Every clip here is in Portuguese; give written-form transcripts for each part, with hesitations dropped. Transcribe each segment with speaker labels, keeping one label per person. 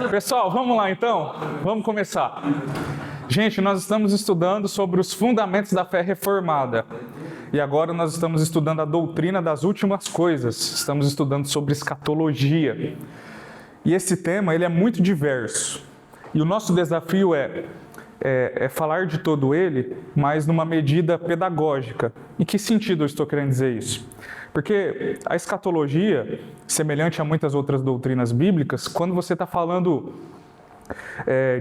Speaker 1: Pessoal, vamos lá então? Vamos começar. Gente, nós estamos estudando sobre os fundamentos da fé reformada. E agora nós estamos estudando a doutrina das últimas coisas. Estamos estudando sobre escatologia. E esse tema, ele é muito diverso. E o nosso desafio é falar de todo ele, mas numa medida pedagógica. Em que sentido eu estou querendo dizer isso? Porque a escatologia, semelhante a muitas outras doutrinas bíblicas, quando você está falando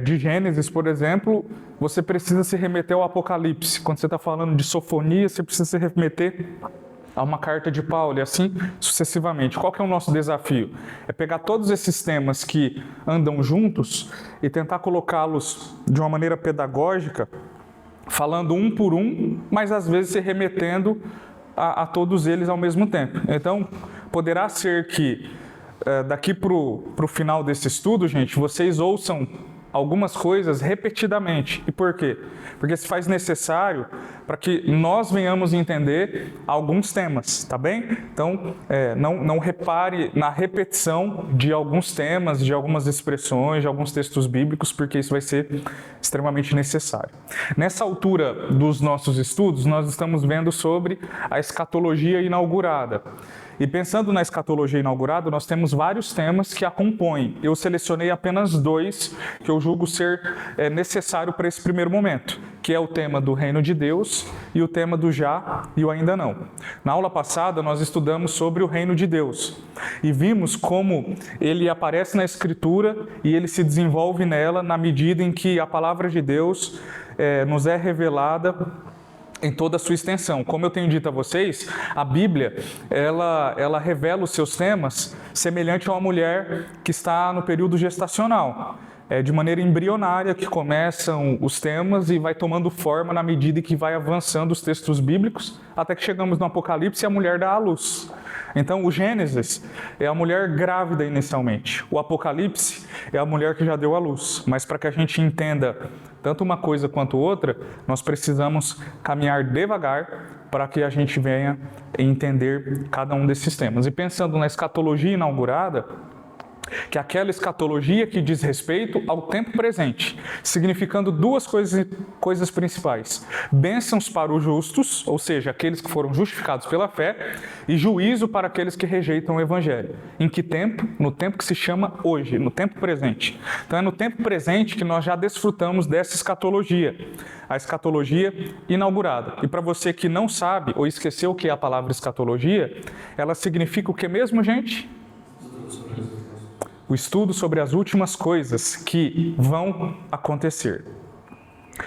Speaker 1: de Gênesis, por exemplo, você precisa se remeter ao Apocalipse. Quando você está falando de sofonia, você precisa se remeter a uma carta de Paulo, e assim sucessivamente. Qual que é o nosso desafio? É pegar todos esses temas que andam juntos e tentar colocá-los de uma maneira pedagógica, falando um por um, mas às vezes se remetendo a todos eles ao mesmo tempo. Então, poderá ser que daqui para o final desse estudo, gente, vocês ouçam algumas coisas repetidamente. E por quê? Porque se faz necessário para que nós venhamos entender alguns temas, tá bem? Então, não repare na repetição de alguns temas, de algumas expressões, de alguns textos bíblicos, porque isso vai ser extremamente necessário. Nessa altura dos nossos estudos, nós estamos vendo sobre a escatologia inaugurada. E pensando na escatologia inaugurada, nós temos vários temas que a compõem. Eu selecionei apenas dois que eu julgo ser necessário para esse primeiro momento, que é o tema do reino de Deus e o tema do já e o ainda não. Na aula passada, nós estudamos sobre o reino de Deus e vimos como ele aparece na Escritura e ele se desenvolve nela na medida em que a palavra de Deus nos é revelada em toda a sua extensão. Como eu tenho dito a vocês, a Bíblia, ela revela os seus temas semelhante a uma mulher que está no período gestacional. É de maneira embrionária que começam os temas e vai tomando forma na medida que vai avançando os textos bíblicos, até que chegamos no Apocalipse e a mulher dá à luz. Então, o Gênesis é a mulher grávida inicialmente. O Apocalipse é a mulher que já deu à luz. Mas para que a gente entenda tanto uma coisa quanto outra, nós precisamos caminhar devagar para que a gente venha entender cada um desses temas. E pensando na escatologia inaugurada, que é aquela escatologia que diz respeito ao tempo presente, significando duas coisas principais: bênçãos para os justos, ou seja, aqueles que foram justificados pela fé, e juízo para aqueles que rejeitam o Evangelho. Em que tempo? No tempo que se chama hoje, no tempo presente. Então é no tempo presente que nós já desfrutamos dessa escatologia, a escatologia inaugurada. E para você que não sabe ou esqueceu o que é a palavra escatologia, ela significa o que mesmo, gente? O estudo sobre as últimas coisas que vão acontecer.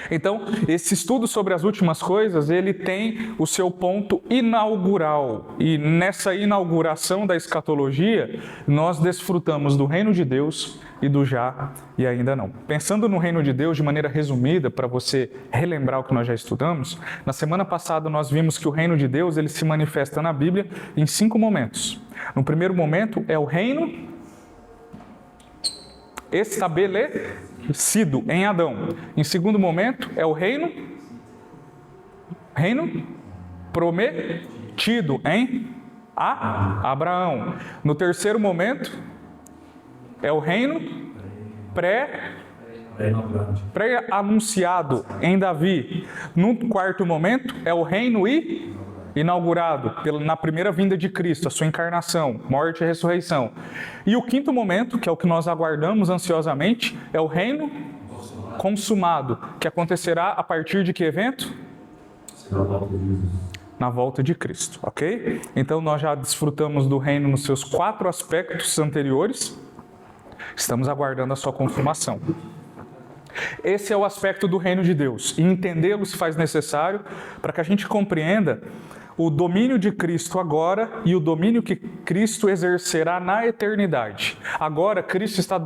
Speaker 1: Então, esse estudo sobre as últimas coisas, ele tem o seu ponto inaugural. E nessa inauguração da escatologia, nós desfrutamos do reino de Deus e do já e ainda não. Pensando no reino de Deus de maneira resumida, para você relembrar o que nós já estudamos, na semana passada nós vimos que o reino de Deus, ele se manifesta na Bíblia em 5 momentos. No primeiro momento é o reino estabelecido em Adão. Em segundo momento, é o reino prometido em Abraão. No terceiro momento, é o reino pré-anunciado em Davi. No quarto momento, é o reino inaugurado na primeira vinda de Cristo, a sua encarnação, morte e ressurreição. E o quinto momento, que é o que nós aguardamos ansiosamente, é o reino consumado, que acontecerá a partir de que evento? Na volta de Cristo, ok? Então nós já desfrutamos do reino nos seus 4 aspectos anteriores, estamos aguardando a sua consumação. Esse é o aspecto do reino de Deus, e entendê-lo se faz necessário para que a gente compreenda o domínio de Cristo agora e o domínio que Cristo exercerá na eternidade. Agora, Cristo está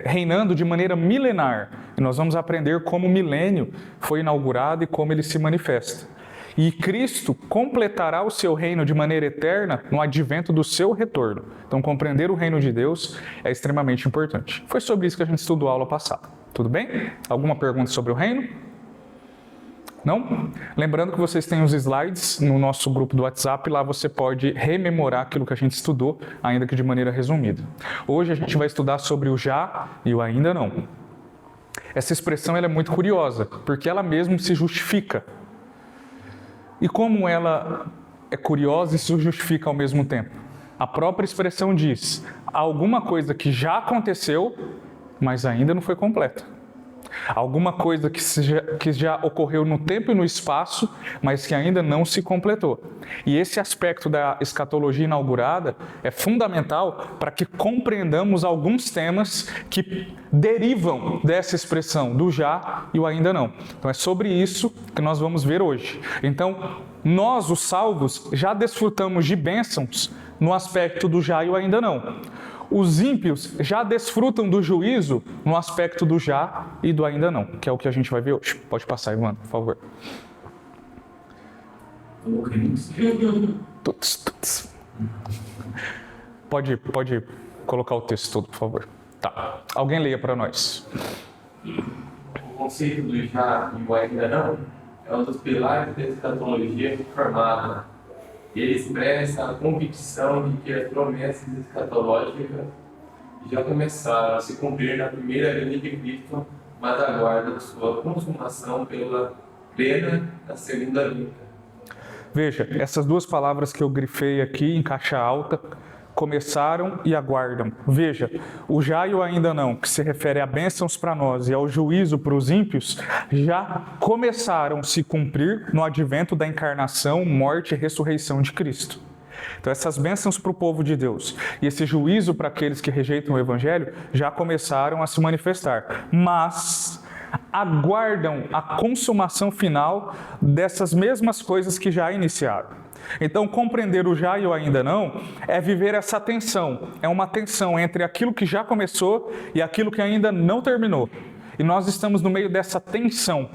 Speaker 1: reinando de maneira milenar. E nós vamos aprender como o milênio foi inaugurado e como ele se manifesta. E Cristo completará o seu reino de maneira eterna no advento do seu retorno. Então, compreender o reino de Deus é extremamente importante. Foi sobre isso que a gente estudou a aula passada. Tudo bem? Alguma pergunta sobre o reino? Não? Lembrando que vocês têm os slides no nosso grupo do WhatsApp, lá você pode rememorar aquilo que a gente estudou, ainda que de maneira resumida. Hoje a gente vai estudar sobre o já e o ainda não. Essa expressão ela é muito curiosa, porque ela mesmo se justifica. E como ela é curiosa e se justifica ao mesmo tempo? A própria expressão diz, alguma coisa que já aconteceu, mas ainda não foi completa. Alguma coisa que já ocorreu no tempo e no espaço, mas que ainda não se completou. E esse aspecto da escatologia inaugurada é fundamental para que compreendamos alguns temas que derivam dessa expressão do já e o ainda não. Então é sobre isso que nós vamos ver hoje. Então, nós, os salvos, já desfrutamos de bênçãos no aspecto do já e o ainda não. Os ímpios já desfrutam do juízo no aspecto do já e do ainda não, que é o que a gente vai ver hoje. Pode passar, Ivan, por favor. Pode colocar o texto todo, por favor. Tá. Alguém leia para nós.
Speaker 2: O conceito do já e o ainda não é um dos pilares da escatologia reformada. Ele expressa a convicção de que as promessas escatológicas já começaram a se cumprir na primeira vinda de Cristo, mas aguardam sua consumação pela plena da segunda vinda.
Speaker 1: Veja, essas duas palavras que eu grifei aqui em caixa alta, começaram e aguardam. Veja, o já e o ainda não, que se refere a bênçãos para nós e ao juízo para os ímpios, já começaram a se cumprir no advento da encarnação, morte e ressurreição de Cristo. Então essas bênçãos para o povo de Deus e esse juízo para aqueles que rejeitam o Evangelho já começaram a se manifestar, mas aguardam a consumação final dessas mesmas coisas que já iniciaram. Então, compreender o já e o ainda não é viver essa tensão. É uma tensão entre aquilo que já começou e aquilo que ainda não terminou. E nós estamos no meio dessa tensão.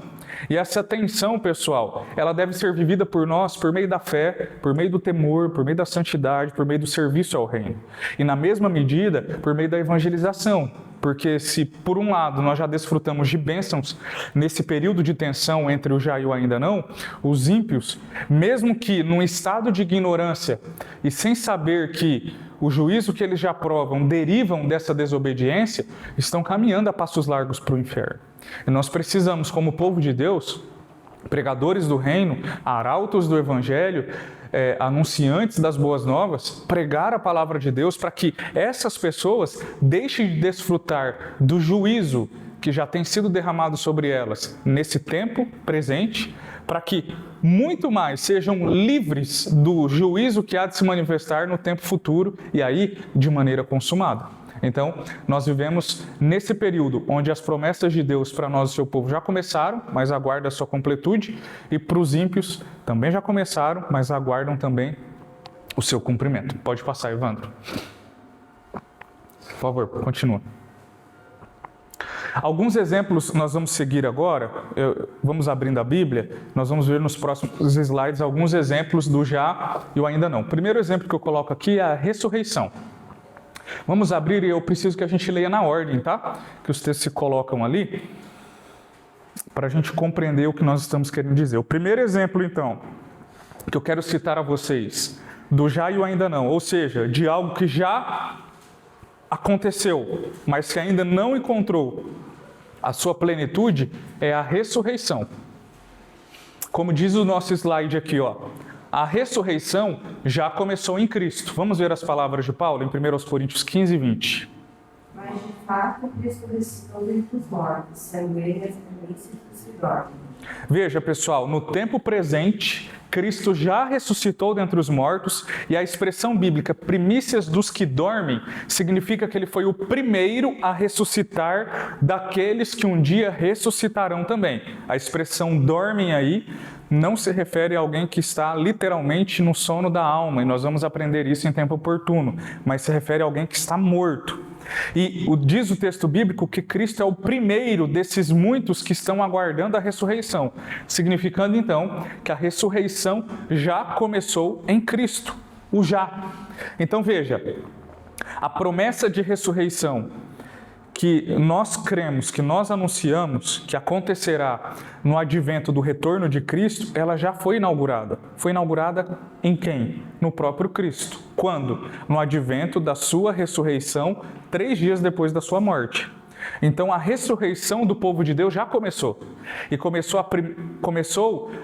Speaker 1: E essa tensão, pessoal, ela deve ser vivida por nós por meio da fé, por meio do temor, por meio da santidade, por meio do serviço ao reino. E na mesma medida, por meio da evangelização. Porque se, por um lado, nós já desfrutamos de bênçãos nesse período de tensão entre o já e o ainda não, os ímpios, mesmo que num estado de ignorância e sem saber que o juízo que eles já provam derivam dessa desobediência, estão caminhando a passos largos para o inferno. E nós precisamos, como povo de Deus, pregadores do reino, arautos do evangelho, anunciantes das boas novas, pregar a palavra de Deus para que essas pessoas deixem de desfrutar do juízo que já tem sido derramado sobre elas nesse tempo presente, para que muito mais sejam livres do juízo que há de se manifestar no tempo futuro e aí de maneira consumada. Então, nós vivemos nesse período onde as promessas de Deus para nós e seu povo já começaram, mas aguardam a sua completude, e para os ímpios também já começaram, mas aguardam também o seu cumprimento. Pode passar, Evandro. Por favor, continua. Alguns exemplos nós vamos seguir agora, vamos abrindo a Bíblia, nós vamos ver nos próximos slides alguns exemplos do já e o ainda não. O primeiro exemplo que eu coloco aqui é a ressurreição. Vamos abrir e eu preciso que a gente leia na ordem, tá? Que os textos se colocam ali, para a gente compreender o que nós estamos querendo dizer. O primeiro exemplo, então, que eu quero citar a vocês, do já e o ainda não, ou seja, de algo que já aconteceu, mas que ainda não encontrou a sua plenitude, é a ressurreição. Como diz o nosso slide aqui, ó. A ressurreição já começou em Cristo. Vamos ver as palavras de Paulo em 1 Coríntios 15, 20.
Speaker 3: Mas de fato, Cristo ressuscitou dentre os mortos, sendo ele as primícias dos que dormem.
Speaker 1: Veja, pessoal, no tempo presente, Cristo já ressuscitou dentre os mortos, e a expressão bíblica primícias dos que dormem significa que ele foi o primeiro a ressuscitar daqueles que um dia ressuscitarão também. A expressão dormem aí não se refere a alguém que está literalmente no sono da alma, e nós vamos aprender isso em tempo oportuno, mas se refere a alguém que está morto. E diz o texto bíblico que Cristo é o primeiro desses muitos que estão aguardando a ressurreição, significando então que a ressurreição já começou em Cristo, o já. Então veja, a promessa de ressurreição que nós cremos, que nós anunciamos que acontecerá no advento do retorno de Cristo, ela já foi inaugurada. Foi inaugurada em quem? No próprio Cristo. Quando? No advento da sua ressurreição, 3 dias depois da sua morte. Então a ressurreição do povo de Deus já começou. E começou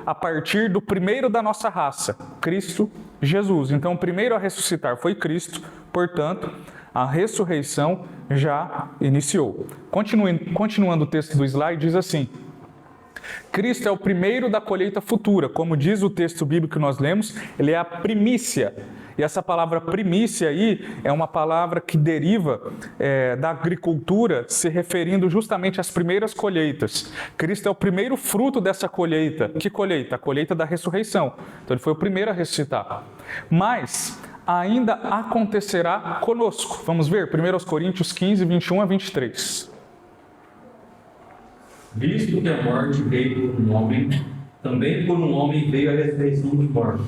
Speaker 1: a partir do primeiro da nossa raça, Cristo Jesus. Então o primeiro a ressuscitar foi Cristo, portanto, a ressurreição já iniciou. Continuando o texto do slide, diz assim: Cristo é o primeiro da colheita futura. Como diz o texto bíblico que nós lemos, ele é a primícia. E essa palavra primícia aí é uma palavra que deriva da agricultura, se referindo justamente às primeiras colheitas. Cristo é o primeiro fruto dessa colheita. Que colheita? A colheita da ressurreição. Então ele foi o primeiro a ressuscitar. Mas ainda acontecerá conosco. Vamos ver 1 Coríntios 15, 21 a 23.
Speaker 4: Visto que a morte veio por um homem, também por um homem veio a ressurreição dos mortos.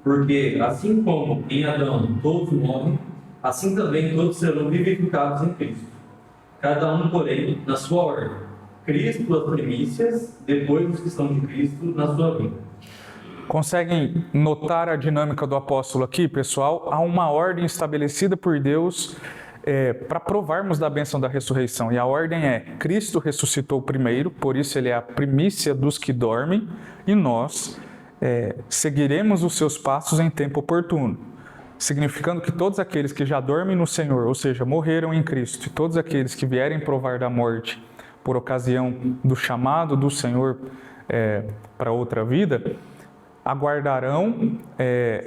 Speaker 4: Porque, assim como em Adão todos morrem, assim também todos serão vivificados em Cristo. Cada um, porém, na sua ordem. Cristo as primícias, depois os que estão de Cristo na sua vida.
Speaker 1: Conseguem notar a dinâmica do apóstolo aqui, pessoal? Há uma ordem estabelecida por Deus para provarmos da bênção da ressurreição. E a ordem é: Cristo ressuscitou primeiro, por isso ele é a primícia dos que dormem, e nós seguiremos os seus passos em tempo oportuno. Significando que todos aqueles que já dormem no Senhor, ou seja, morreram em Cristo, e todos aqueles que vierem provar da morte por ocasião do chamado do Senhor para outra vida, aguardarão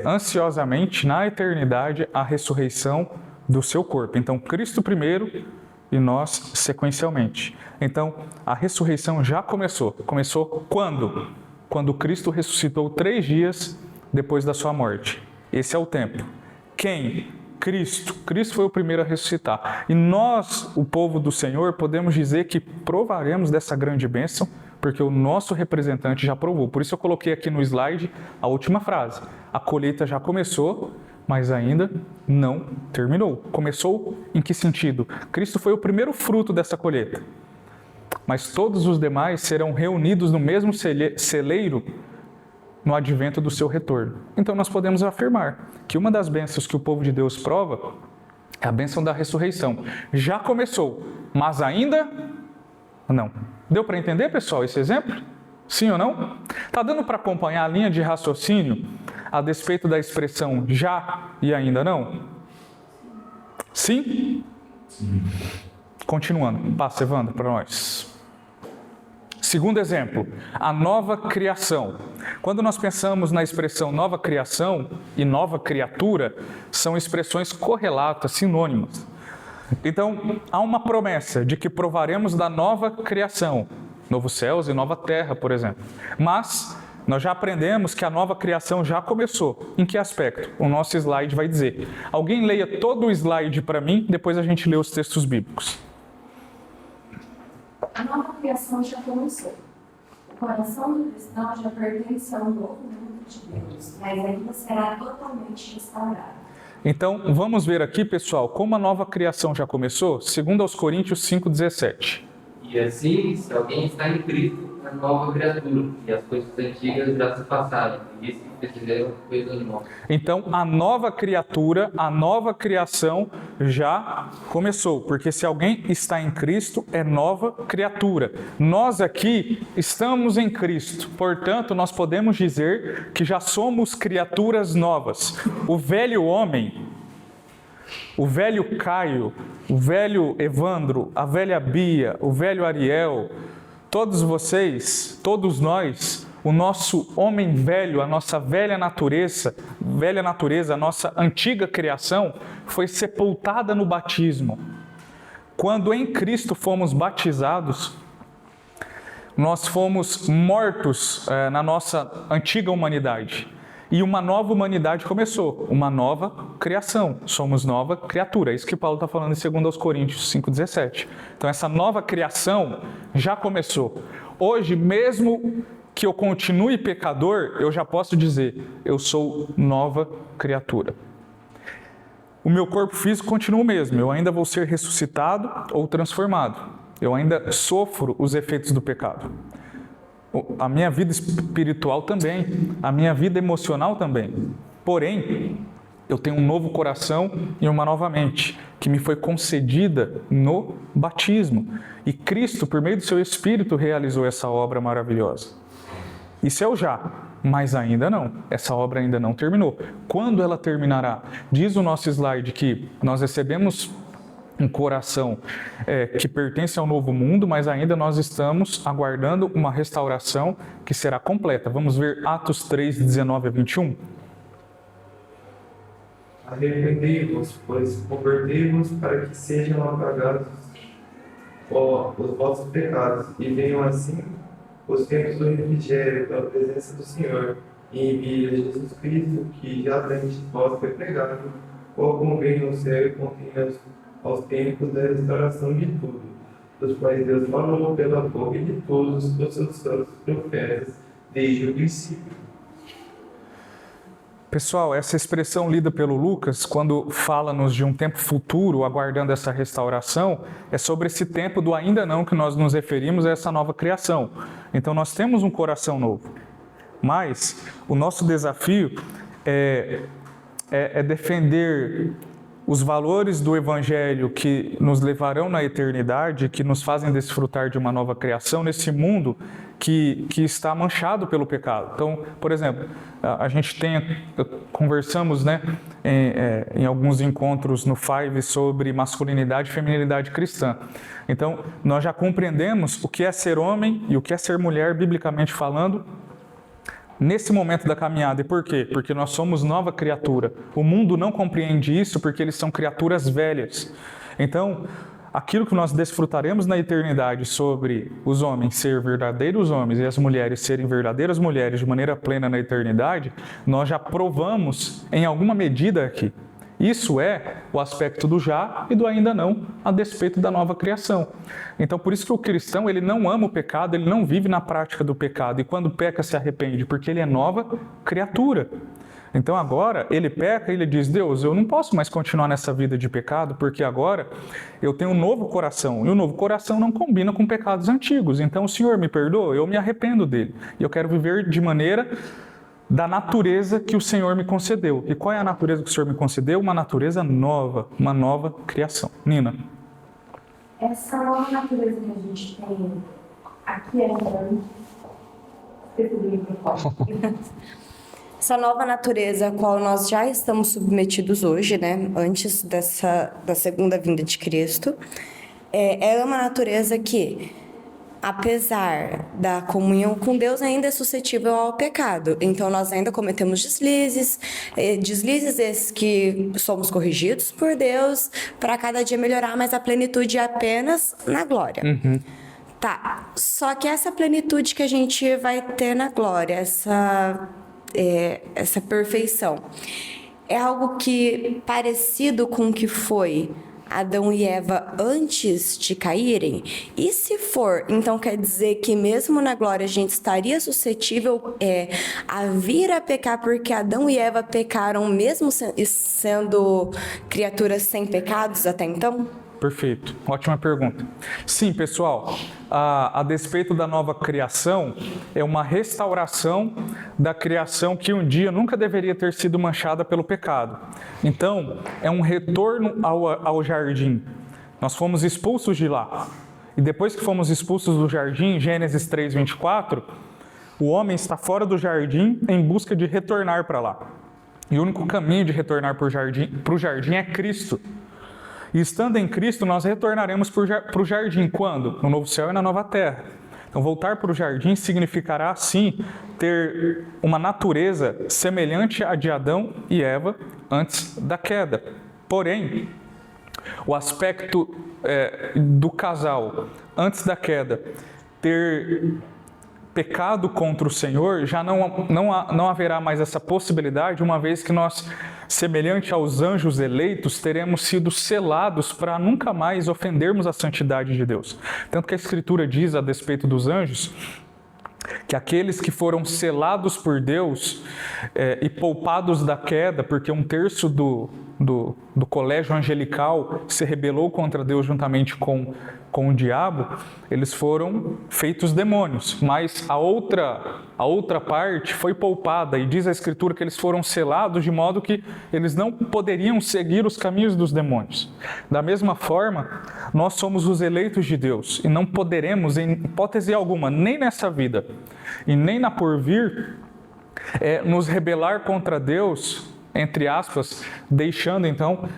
Speaker 1: ansiosamente na eternidade a ressurreição do seu corpo. Então, Cristo primeiro e nós sequencialmente. Então, a ressurreição já começou. Começou quando? Quando Cristo ressuscitou 3 dias depois da sua morte. Esse é o tempo. Quem? Cristo. Cristo foi o primeiro a ressuscitar. E nós, o povo do Senhor, podemos dizer que provaremos dessa grande bênção, porque o nosso representante já provou. Por isso eu coloquei aqui no slide a última frase. A colheita já começou, mas ainda não terminou. Começou em que sentido? Cristo foi o primeiro fruto dessa colheita. Mas todos os demais serão reunidos no mesmo celeiro no advento do seu retorno. Então nós podemos afirmar que uma das bênçãos que o povo de Deus prova é a bênção da ressurreição. Já começou, mas ainda não. Deu para entender, pessoal, esse exemplo? Sim ou não? Está dando para acompanhar a linha de raciocínio a despeito da expressão já e ainda não? Sim? Sim. Continuando. Passa, Evandro, para nós. Segundo exemplo, a nova criação. Quando nós pensamos na expressão nova criação e nova criatura, são expressões correlatas, sinônimas. Então, há uma promessa de que provaremos da nova criação, novos céus e nova terra, por exemplo. Mas nós já aprendemos que a nova criação já começou. Em que aspecto? O nosso slide vai dizer. Alguém leia todo o slide para mim, depois a gente lê os textos bíblicos.
Speaker 3: A nova criação já começou. O coração do cristão já pertence ao novo mundo de Deus, mas ainda será totalmente restaurado.
Speaker 1: Então, vamos ver aqui, pessoal, como a nova criação já começou, segundo aos Coríntios 5,17.
Speaker 2: E assim, se alguém está em Cristo, é nova criatura, e as coisas antigas já se passaram, e isso que fizeram coisas novas.
Speaker 1: Então, a nova criatura, a nova criação já começou, porque se alguém está em Cristo, é nova criatura. Nós aqui estamos em Cristo, portanto, nós podemos dizer que já somos criaturas novas. O velho homem, o velho Caio, o velho Evandro, a velha Bia, o velho Ariel, todos vocês, todos nós, o nosso homem velho, a nossa velha natureza, a nossa antiga criação, foi sepultada no batismo. Quando em Cristo fomos batizados, nós fomos mortos na nossa antiga humanidade. E uma nova humanidade começou, uma nova criação. Somos nova criatura. É isso que Paulo está falando em 2 aos Coríntios 5,17. Então essa nova criação já começou. Hoje, mesmo que eu continue pecador, eu já posso dizer, eu sou nova criatura. o meu corpo físico continua o mesmo, eu ainda vou ser ressuscitado ou transformado. Eu ainda sofro os efeitos do pecado. A minha vida espiritual também, a minha vida emocional também. Porém, eu tenho um novo coração e uma nova mente, que me foi concedida no batismo. E Cristo, por meio do seu Espírito, realizou essa obra maravilhosa. Isso é o já, mas ainda não. Essa obra ainda não terminou. Quando ela terminará? Diz o nosso slide que nós recebemos um coração que pertence ao novo mundo, mas ainda nós estamos aguardando uma restauração que será completa. Vamos ver Atos 3, 19 a 21.
Speaker 2: Arrependei-vos, pois convertei-vos para que sejam apagados os vossos pecados, e venham assim os tempos do refrigério da presença do Senhor, e envie Jesus Cristo, que já dentre vós foi pregado, ou convém no céu e contenha aos tempos da restauração de tudo, dos quais Deus falou pela boca de todos os seus santos profetas, desde o princípio.
Speaker 1: Pessoal, essa expressão lida pelo Lucas, quando fala-nos de um tempo futuro, aguardando essa restauração, é sobre esse tempo do ainda não que nós nos referimos a essa nova criação. Então nós temos um coração novo, mas o nosso desafio é defender os valores do Evangelho que nos levarão na eternidade, que nos fazem desfrutar de uma nova criação nesse mundo que está manchado pelo pecado. Então, por exemplo, a gente conversamos em alguns encontros no Five sobre masculinidade e feminilidade cristã. Então, nós já compreendemos o que é ser homem e o que é ser mulher, biblicamente falando, nesse momento da caminhada. E por quê? Porque nós somos nova criatura. O mundo não compreende isso porque eles são criaturas velhas. Então, aquilo que nós desfrutaremos na eternidade sobre os homens ser verdadeiros homens e as mulheres serem verdadeiras mulheres de maneira plena na eternidade, nós já provamos em alguma medida aqui. Isso é o aspecto do já e do ainda não, a despeito da nova criação. Então, por isso que o cristão, ele não ama o pecado, ele não vive na prática do pecado. E quando peca, se arrepende, porque ele é nova criatura. Então, agora, ele peca e ele diz, Deus, eu não posso mais continuar nessa vida de pecado, porque agora eu tenho um novo coração. E o novo coração não combina com pecados antigos. Então, o Senhor me perdoa, eu me arrependo dele. E eu quero viver de maneira da natureza que o Senhor me concedeu. E qual é a natureza que o Senhor me concedeu? Uma natureza nova, uma nova criação. Nina.
Speaker 3: Essa nova natureza que a gente tem aqui essa nova natureza a qual nós já estamos submetidos hoje, né? Antes da segunda vinda de Cristo, é uma natureza que, apesar da comunhão com Deus, ainda é suscetível ao pecado. Então, nós ainda cometemos deslizes esses que somos corrigidos por Deus para cada dia melhorar, mas a plenitude é apenas na glória.
Speaker 1: Uhum.
Speaker 3: Tá, só que essa plenitude que a gente vai ter na glória, essa perfeição, é algo que parecido com o que foi Adão e Eva antes de caírem? E se for, então quer dizer que mesmo na glória a gente estaria suscetível a vir a pecar porque Adão e Eva pecaram mesmo sendo criaturas sem pecados até então?
Speaker 1: Perfeito, ótima pergunta. Sim, pessoal, a despeito da nova criação, é uma restauração da criação que um dia nunca deveria ter sido manchada pelo pecado. Então, é um retorno ao jardim. Nós fomos expulsos de lá. E depois que fomos expulsos do jardim, Gênesis 3, 24, o homem está fora do jardim em busca de retornar para lá. E o único caminho de retornar para o jardim é Cristo. E estando em Cristo, nós retornaremos para o jardim. Quando? No novo céu e na nova terra. Então, voltar para o jardim significará, sim, ter uma natureza semelhante à de Adão e Eva antes da queda. Porém, o aspecto do casal antes da queda ter pecado contra o Senhor, já não haverá mais essa possibilidade, uma vez que nós, semelhante aos anjos eleitos, teremos sido selados para nunca mais ofendermos a santidade de Deus. Tanto que a Escritura diz, a despeito dos anjos, que aqueles que foram selados por Deus e poupados da queda, porque um terço do colégio angelical se rebelou contra Deus juntamente com o diabo, eles foram feitos demônios, mas a outra parte foi poupada, e diz a Escritura que eles foram selados de modo que eles não poderiam seguir os caminhos dos demônios. Da mesma forma, nós somos os eleitos de Deus e não poderemos, em hipótese alguma, nem nessa vida e nem na porvir, nos rebelar contra Deus, entre aspas, deixando então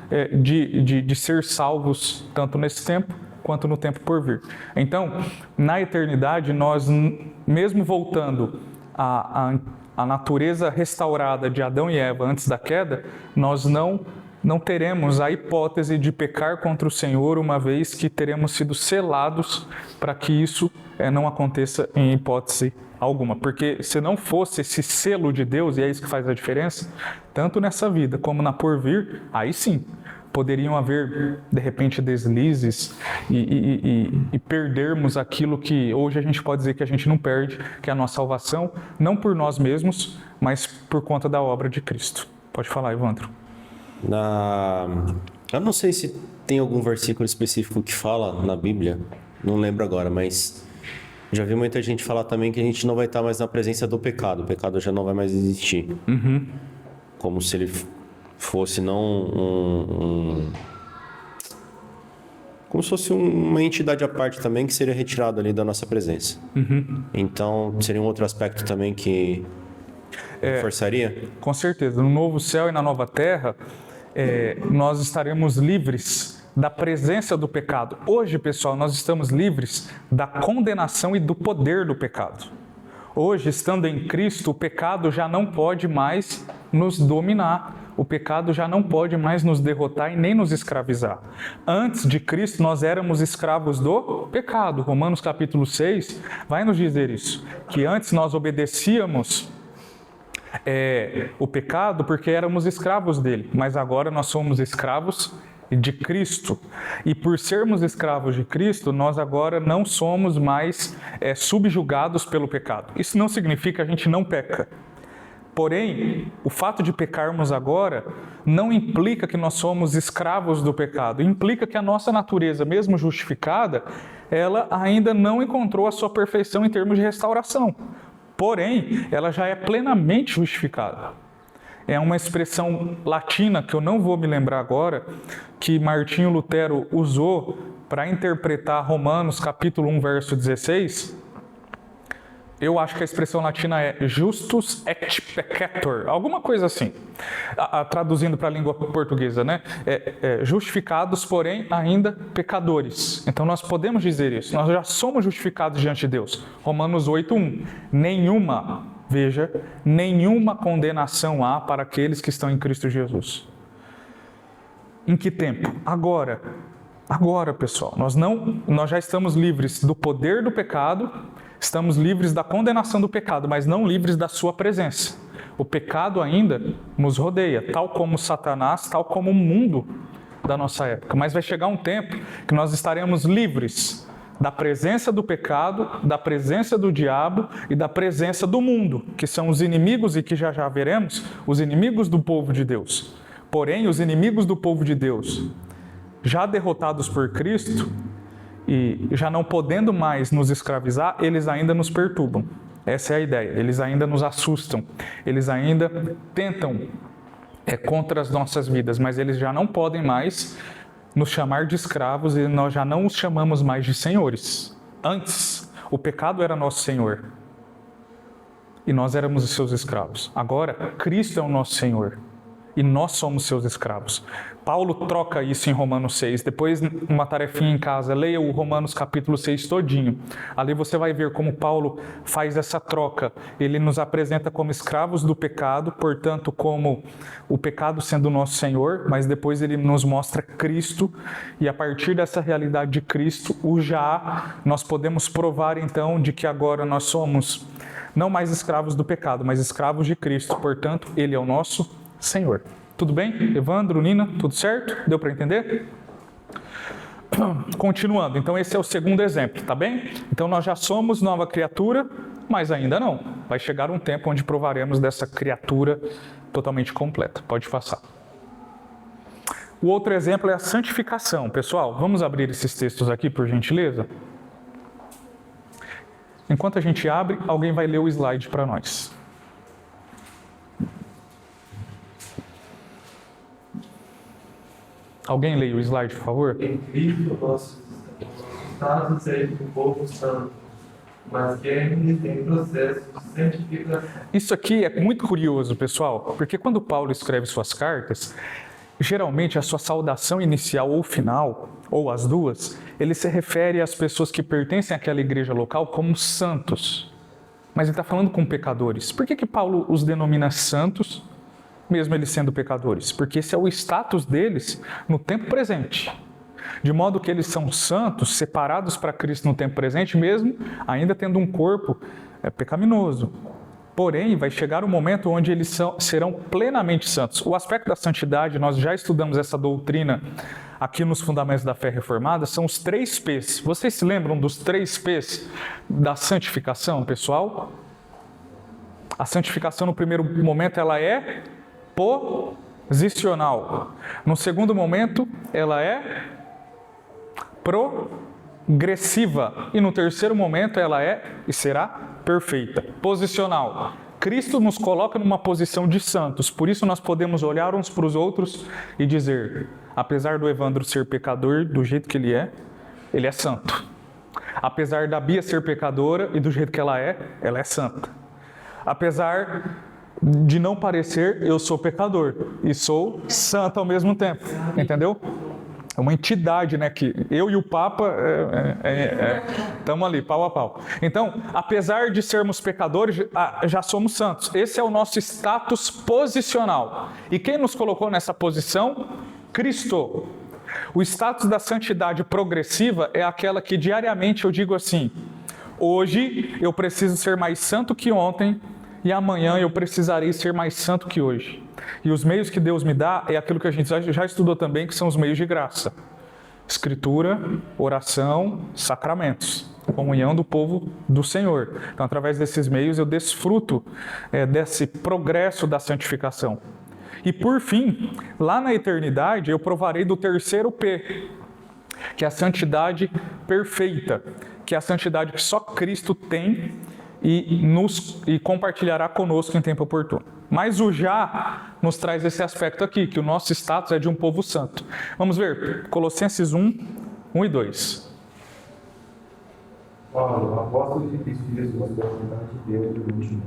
Speaker 1: de ser salvos tanto nesse tempo quanto no tempo por vir. Então, na eternidade, nós, mesmo voltando à natureza restaurada de Adão e Eva antes da queda, nós não teremos a hipótese de pecar contra o Senhor, uma vez que teremos sido selados para que isso não aconteça em hipótese alguma. Porque se não fosse esse selo de Deus, e é isso que faz a diferença, tanto nessa vida como na porvir, aí sim, poderiam haver, de repente, deslizes e perdermos aquilo que hoje a gente pode dizer que a gente não perde, que é a nossa salvação, não por nós mesmos, mas por conta da obra de Cristo. Pode falar, Evandro.
Speaker 5: Eu não sei se tem algum versículo específico que fala na Bíblia, não lembro agora, mas já vi muita gente falar também que a gente não vai estar mais na presença do pecado, o pecado já não vai mais existir.
Speaker 1: Uhum.
Speaker 5: Como se ele fosse como se fosse uma entidade à parte também que seria retirado ali da nossa presença.
Speaker 1: Uhum.
Speaker 5: Então, seria um outro aspecto também que reforçaria?
Speaker 1: Com certeza. No novo céu e na nova terra, nós estaremos livres da presença do pecado. Hoje, pessoal, nós estamos livres da condenação e do poder do pecado. Hoje, estando em Cristo, o pecado já não pode mais nos dominar. O pecado já não pode mais nos derrotar e nem nos escravizar. Antes de Cristo, nós éramos escravos do pecado. Romanos capítulo 6 vai nos dizer isso. Que antes nós obedecíamos o pecado porque éramos escravos dele. Mas agora nós somos escravos de Cristo. E por sermos escravos de Cristo, nós agora não somos mais subjugados pelo pecado. Isso não significa que a gente não peca. Porém, o fato de pecarmos agora não implica que nós somos escravos do pecado. Implica que a nossa natureza, mesmo justificada, ela ainda não encontrou a sua perfeição em termos de restauração. Porém, ela já é plenamente justificada. É uma expressão latina, que eu não vou me lembrar agora, que Martinho Lutero usou para interpretar Romanos capítulo 1, verso 16. Eu acho que a expressão latina é justus et peccator, alguma coisa assim, traduzindo para a língua portuguesa, né? Justificados, porém ainda pecadores. Então nós podemos dizer isso, nós já somos justificados diante de Deus. Romanos 8:1, nenhuma condenação há para aqueles que estão em Cristo Jesus. Em que tempo? Agora, pessoal, nós já estamos livres do poder do pecado. Estamos livres da condenação do pecado, mas não livres da sua presença. O pecado ainda nos rodeia, tal como Satanás, tal como o mundo da nossa época. Mas vai chegar um tempo que nós estaremos livres da presença do pecado, da presença do diabo e da presença do mundo, que são os inimigos e que já veremos, os inimigos do povo de Deus. Porém, os inimigos do povo de Deus, já derrotados por Cristo, e já não podendo mais nos escravizar, eles ainda nos perturbam. Essa é a ideia. Eles ainda nos assustam. Eles ainda tentam contra as nossas vidas, mas eles já não podem mais nos chamar de escravos e nós já não os chamamos mais de senhores. Antes, o pecado era nosso senhor e nós éramos os seus escravos. Agora, Cristo é o nosso Senhor e nós somos seus escravos. Paulo troca isso em Romanos 6. Depois, uma tarefinha em casa, leia o Romanos capítulo 6 todinho. Ali você vai ver como Paulo faz essa troca. Ele nos apresenta como escravos do pecado, portanto, como o pecado sendo o nosso Senhor, mas depois ele nos mostra Cristo, e a partir dessa realidade de Cristo, nós podemos provar então de que agora nós somos não mais escravos do pecado, mas escravos de Cristo, portanto, ele é o nosso Senhor. Tudo bem? Evandro, Nina, tudo certo? Deu para entender? Continuando, então esse é o segundo exemplo, tá bem? Então nós já somos nova criatura, mas ainda não. Vai chegar um tempo onde provaremos dessa criatura totalmente completa. Pode passar. O outro exemplo é a santificação. Pessoal, vamos abrir esses textos aqui, por gentileza? Enquanto a gente abre, alguém vai ler o slide para nós. Alguém leia o slide, por favor?
Speaker 2: Em Cristo, nossos estados serem um povo santo, mas que ainda tem processo de santificação.
Speaker 1: Isso aqui é muito curioso, pessoal, porque quando Paulo escreve suas cartas, geralmente a sua saudação inicial ou final, ou as duas, ele se refere às pessoas que pertencem àquela igreja local como santos. Mas ele está falando com pecadores. Por que Paulo os denomina santos, mesmo eles sendo pecadores? Porque esse é o status deles no tempo presente. De modo que eles são santos, separados para Cristo no tempo presente, mesmo ainda tendo um corpo pecaminoso. Porém, vai chegar um momento onde eles serão plenamente santos. O aspecto da santidade, nós já estudamos essa doutrina aqui nos Fundamentos da Fé Reformada, são os 3 P's. Vocês se lembram dos 3 P's da santificação, pessoal? A santificação, no primeiro momento, ela é posicional. No segundo momento, ela é progressiva. E no terceiro momento, ela é e será perfeita. Posicional. Cristo nos coloca numa posição de santos. Por isso nós podemos olhar uns para os outros e dizer, apesar do Evandro ser pecador do jeito que ele é santo. Apesar da Bia ser pecadora e do jeito que ela é santa. Apesar de não parecer, eu sou pecador e sou santo ao mesmo tempo. Entendeu? É uma entidade, né? Que eu e o Papa estamos ali, pau a pau. Então, apesar de sermos pecadores, já somos santos. Esse é o nosso status posicional. E quem nos colocou nessa posição? Cristo. O status da santidade progressiva é aquela que diariamente eu digo assim: hoje eu preciso ser mais santo que ontem e amanhã eu precisarei ser mais santo que hoje. E os meios que Deus me dá é aquilo que a gente já estudou também, que são os meios de graça. Escritura, oração, sacramentos, comunhão do povo do Senhor. Então, através desses meios, eu desfruto desse progresso da santificação. E, por fim, lá na eternidade, eu provarei do terceiro P, que é a santidade perfeita, que é a santidade que só Cristo tem e compartilhará conosco em tempo oportuno. Mas o já nos traz esse aspecto aqui, que o nosso status é de um povo santo. Vamos ver, Colossenses 1 e 2.
Speaker 6: Paulo, apóstolo de Cristo Jesus, da vontade de Deus do último,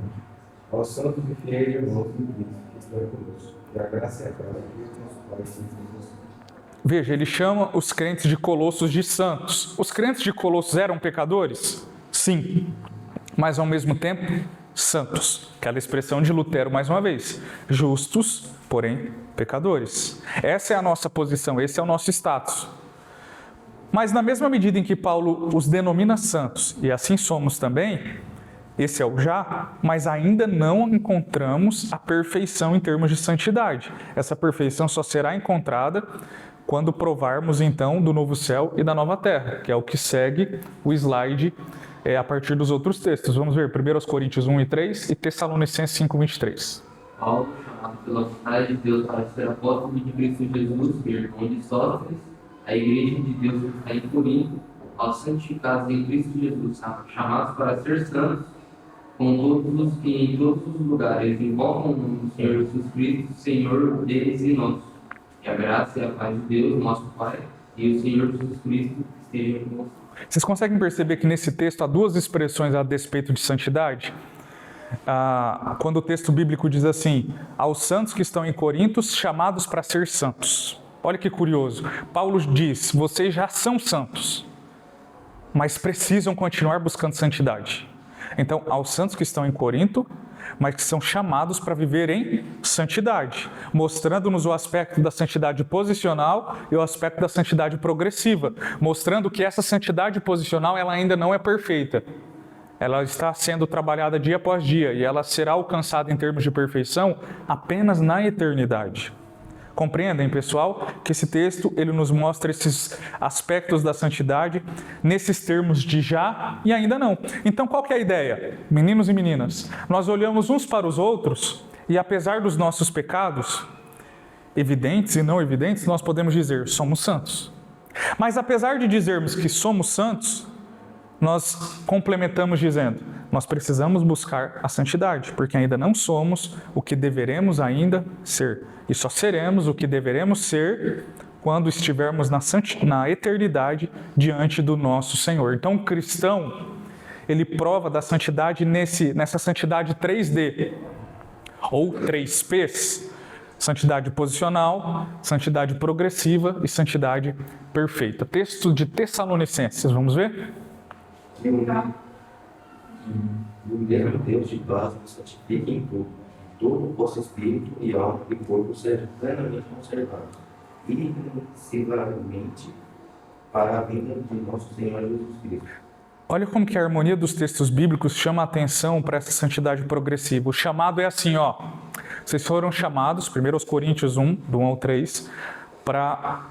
Speaker 6: aos santos e fiéis irmãos em Cristo, que estão conosco, que a graça e a paz de Deus nosso Pai e Jesus.
Speaker 1: Veja, ele chama os crentes de Colossos de santos. Os crentes de Colossos eram pecadores? Sim. Mas ao mesmo tempo, santos. Aquela expressão de Lutero mais uma vez. Justos, porém pecadores. Essa é a nossa posição, esse é o nosso status. Mas na mesma medida em que Paulo os denomina santos, e assim somos também, esse é o já, mas ainda não encontramos a perfeição em termos de santidade. Essa perfeição só será encontrada quando provarmos então do novo céu e da nova terra, que é o que segue o slide a partir dos outros textos. Vamos ver 1 Coríntios 1 e 3 e Tessalonicenses 5, 23.
Speaker 2: Paulo, chamado pela vontade de Deus para ser apóstolo de Cristo Jesus, irmão de Sóstenes, a igreja de Deus que está em Corinto, aos santificados em Cristo Jesus, chamados para ser santos, com todos os que em todos os lugares invocam o nome do Senhor Jesus Cristo, Senhor deles e nosso. Que a graça e a paz de Deus, nosso Pai, e o Senhor Jesus Cristo estejam conosco.
Speaker 1: Vocês conseguem perceber que nesse texto há duas expressões a despeito de santidade? Quando o texto bíblico diz assim, aos santos que estão em Corinto, chamados para ser santos. Olha que curioso. Paulo diz, vocês já são santos, mas precisam continuar buscando santidade. Então, aos santos que estão em Corinto, mas que são chamados para viver em santidade, mostrando-nos o aspecto da santidade posicional e o aspecto da santidade progressiva, mostrando que essa santidade posicional ela ainda não é perfeita. Ela está sendo trabalhada dia após dia e ela será alcançada em termos de perfeição apenas na eternidade. Compreendem, pessoal, que esse texto ele nos mostra esses aspectos da santidade nesses termos de já e ainda não. Então, qual que é a ideia? Meninos e meninas, nós olhamos uns para os outros e apesar dos nossos pecados, evidentes e não evidentes, nós podemos dizer, somos santos. Mas apesar de dizermos que somos santos, nós complementamos dizendo, nós precisamos buscar a santidade, porque ainda não somos o que deveremos ainda ser. E só seremos o que deveremos ser quando estivermos na eternidade diante do nosso Senhor. Então, o cristão, ele prova da santidade nessa santidade 3D, ou 3Ps, santidade posicional, santidade progressiva e santidade perfeita. Texto de Tessalonicenses, vamos ver?
Speaker 6: E o mesmo Deus de paz nos santifique em todo o vosso espírito e alma e corpo sejam plenamente conservados, irrepreensívelmente para a vinda de nosso Senhor Jesus Cristo.
Speaker 1: Olha como que a harmonia dos textos bíblicos chama a atenção para essa santidade progressiva. O chamado é assim, ó. Vocês foram chamados, 1 Coríntios 1, do 1 ao 3, para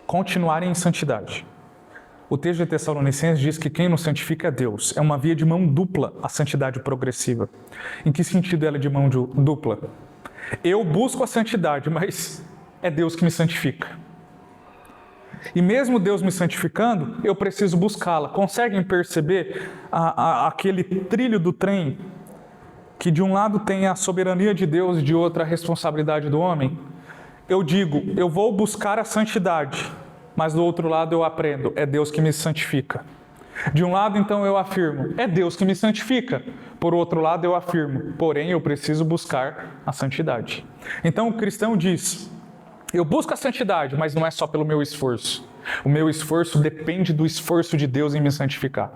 Speaker 1: continuarem em santidade. O texto de Tessalonicenses diz que quem nos santifica é Deus. É uma via de mão dupla a santidade progressiva. Em que sentido ela é de mão dupla? Eu busco a santidade, mas é Deus que me santifica. E mesmo Deus me santificando, eu preciso buscá-la. Conseguem perceber aquele trilho do trem que de um lado tem a soberania de Deus e de outro a responsabilidade do homem? Eu digo, eu vou buscar a santidade, mas do outro lado eu aprendo, é Deus que me santifica. De um lado, então, eu afirmo, é Deus que me santifica. Por outro lado, eu afirmo, porém, eu preciso buscar a santidade. Então, o cristão diz, eu busco a santidade, mas não é só pelo meu esforço. O meu esforço depende do esforço de Deus em me santificar.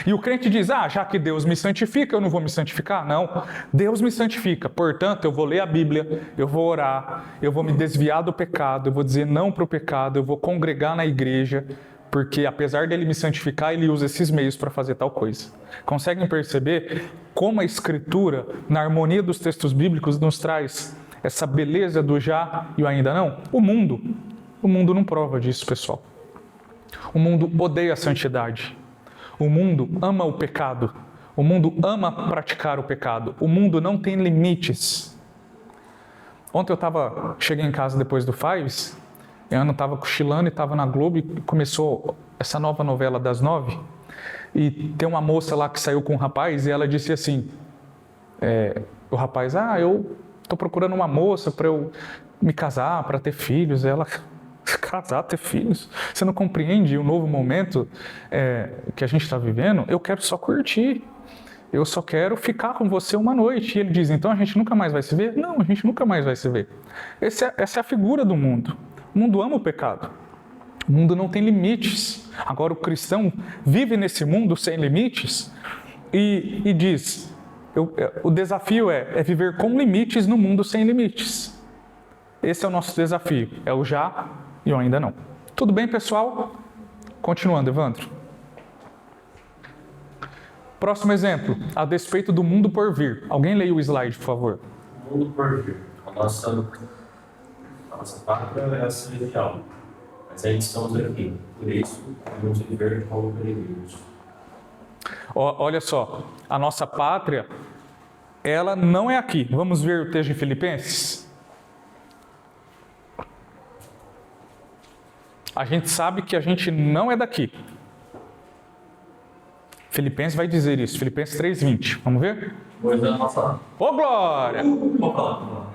Speaker 1: E o crente diz, já que Deus me santifica, eu não vou me santificar? Não, Deus me santifica, portanto, eu vou ler a Bíblia, eu vou orar, eu vou me desviar do pecado, eu vou dizer não para o pecado, eu vou congregar na igreja, porque apesar dele me santificar, ele usa esses meios para fazer tal coisa. Conseguem perceber como a Escritura, na harmonia dos textos bíblicos, nos traz essa beleza do já e o ainda não? O mundo não prova disso, pessoal. O mundo odeia a santidade. O mundo ama o pecado. O mundo ama praticar o pecado. O mundo não tem limites. Ontem cheguei em casa depois do Fives, a Ana estava cochilando e estava na Globo e começou essa nova novela das 9. E tem uma moça lá que saiu com um rapaz e ela disse assim, o rapaz, eu estou procurando uma moça para eu me casar, para ter filhos. Ela, casar, ter filhos? Você não compreende o novo momento que a gente está vivendo? Eu quero só curtir. Eu só quero ficar com você uma noite. E ele diz, então a gente nunca mais vai se ver? Não, a gente nunca mais vai se ver. Essa é a figura do mundo. O mundo ama o pecado. O mundo não tem limites. Agora o cristão vive nesse mundo sem limites e diz, o desafio é viver com limites no mundo sem limites. Esse é o nosso desafio. É o já e o ainda não. Tudo bem, pessoal? Continuando, Evandro. Próximo exemplo. A despeito do mundo por vir. Alguém leia o slide, por favor.
Speaker 4: O mundo por vir. A nossa pátria é a celestial. Mas ainda estamos aqui. Por isso, vamos viver como peregrinos.
Speaker 1: Olha só. A nossa pátria, ela não é aqui. Vamos ver o texto de Filipenses? A gente sabe que a gente não é daqui. Filipenses vai dizer isso, Filipenses 3:20. Vamos ver?
Speaker 4: Vou dar uma fala.
Speaker 1: Ô, glória!
Speaker 4: Vou falar.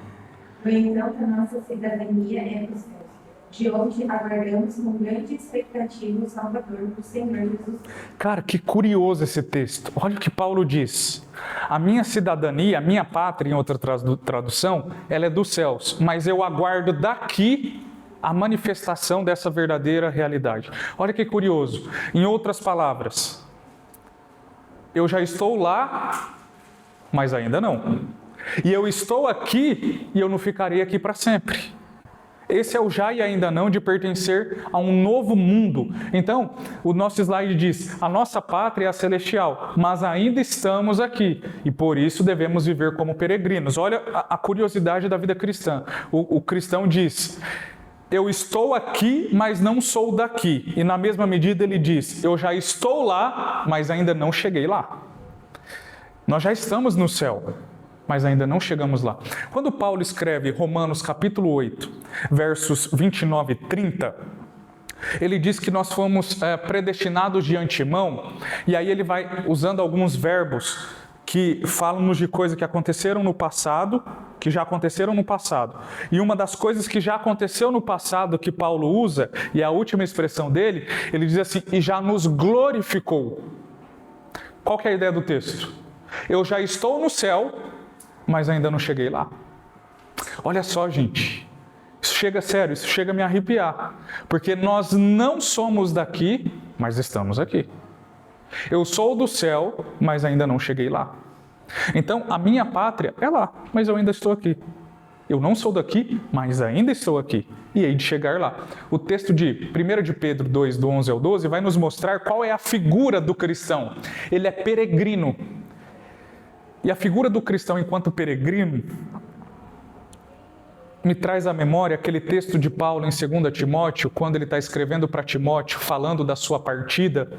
Speaker 7: No entanto, a nossa cidadania é dos céus, de onde aguardamos com grande expectativa o Salvador, o Senhor Jesus.
Speaker 1: Cara, que curioso esse texto. Olha o que Paulo diz. A minha cidadania, a minha pátria, em outra tradução, ela é dos céus, mas eu aguardo daqui a manifestação dessa verdadeira realidade. Olha que curioso. Em outras palavras, eu já estou lá, mas ainda não. E eu estou aqui e eu não ficarei aqui para sempre. Esse é o já e ainda não de pertencer a um novo mundo. Então, o nosso slide diz, a nossa pátria é a celestial, mas ainda estamos aqui. E por isso devemos viver como peregrinos. Olha a curiosidade da vida cristã. O cristão diz, eu estou aqui, mas não sou daqui. E na mesma medida ele diz, eu já estou lá, mas ainda não cheguei lá. Nós já estamos no céu, mas ainda não chegamos lá. Quando Paulo escreve Romanos capítulo 8, versos 29 e 30, ele diz que nós fomos predestinados de antemão, e aí ele vai usando alguns verbos que falam-nos de coisas que aconteceram no passado, que já aconteceram no passado. E uma das coisas que já aconteceu no passado que Paulo usa, e a última expressão dele, ele diz assim, e já nos glorificou. Qual que é a ideia do texto? Eu já estou no céu, mas ainda não cheguei lá. Olha só, gente. Isso chega sério, isso chega a me arrepiar. Porque nós não somos daqui, mas estamos aqui. Eu sou do céu, mas ainda não cheguei lá. Então, a minha pátria é lá, mas eu ainda estou aqui. Eu não sou daqui, mas ainda estou aqui. E hei de chegar lá. O texto de 1 de Pedro 2, do 11 ao 12, vai nos mostrar qual é a figura do cristão. Ele é peregrino. E a figura do cristão enquanto peregrino me traz à memória aquele texto de Paulo em 2 Timóteo, quando ele está escrevendo para Timóteo, falando da sua partida.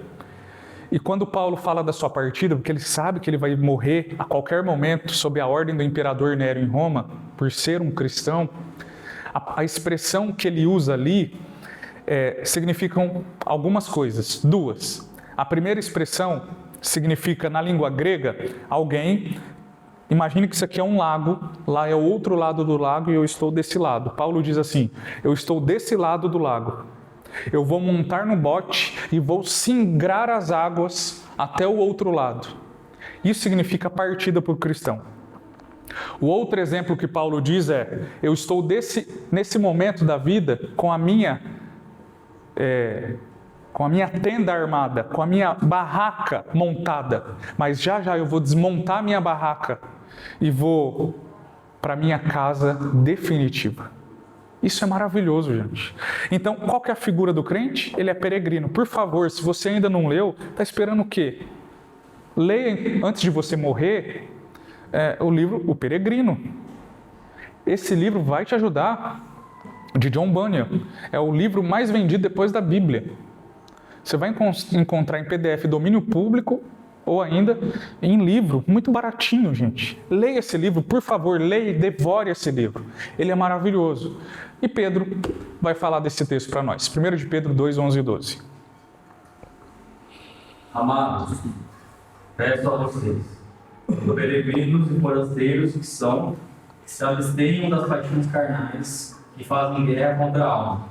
Speaker 1: E quando Paulo fala da sua partida, porque ele sabe que ele vai morrer a qualquer momento sob a ordem do imperador Nero em Roma, por ser um cristão, a expressão que ele usa ali significam algumas coisas, duas. A primeira expressão significa, na língua grega, alguém... Imagine que isso aqui é um lago, lá é o outro lado do lago e eu estou desse lado. Paulo diz assim, eu estou desse lado do lago. Eu vou montar no bote e vou singrar as águas até o outro lado. Isso significa partida para o cristão. O outro exemplo que Paulo diz é, eu estou nesse momento da vida com a minha tenda armada, com a minha barraca montada, mas já eu vou desmontar minha barraca e vou para minha casa definitiva. Isso é maravilhoso, gente. Então, qual que é a figura do crente? Ele é peregrino. Por favor, se você ainda não leu, está esperando o quê? Leia, antes de você morrer, o livro O Peregrino. Esse livro vai te ajudar, de John Bunyan. É o livro mais vendido depois da Bíblia. Você vai encontrar em PDF domínio público ou ainda em livro, muito baratinho, gente. Leia esse livro, por favor, leia e devore esse livro. Ele é maravilhoso. E Pedro vai falar desse texto para nós. 1 de Pedro 2, 11 e 12.
Speaker 4: Amados, peço a vocês, peregrinos e forasteiros que se abstenham das paixões carnais que fazem guerra contra a alma,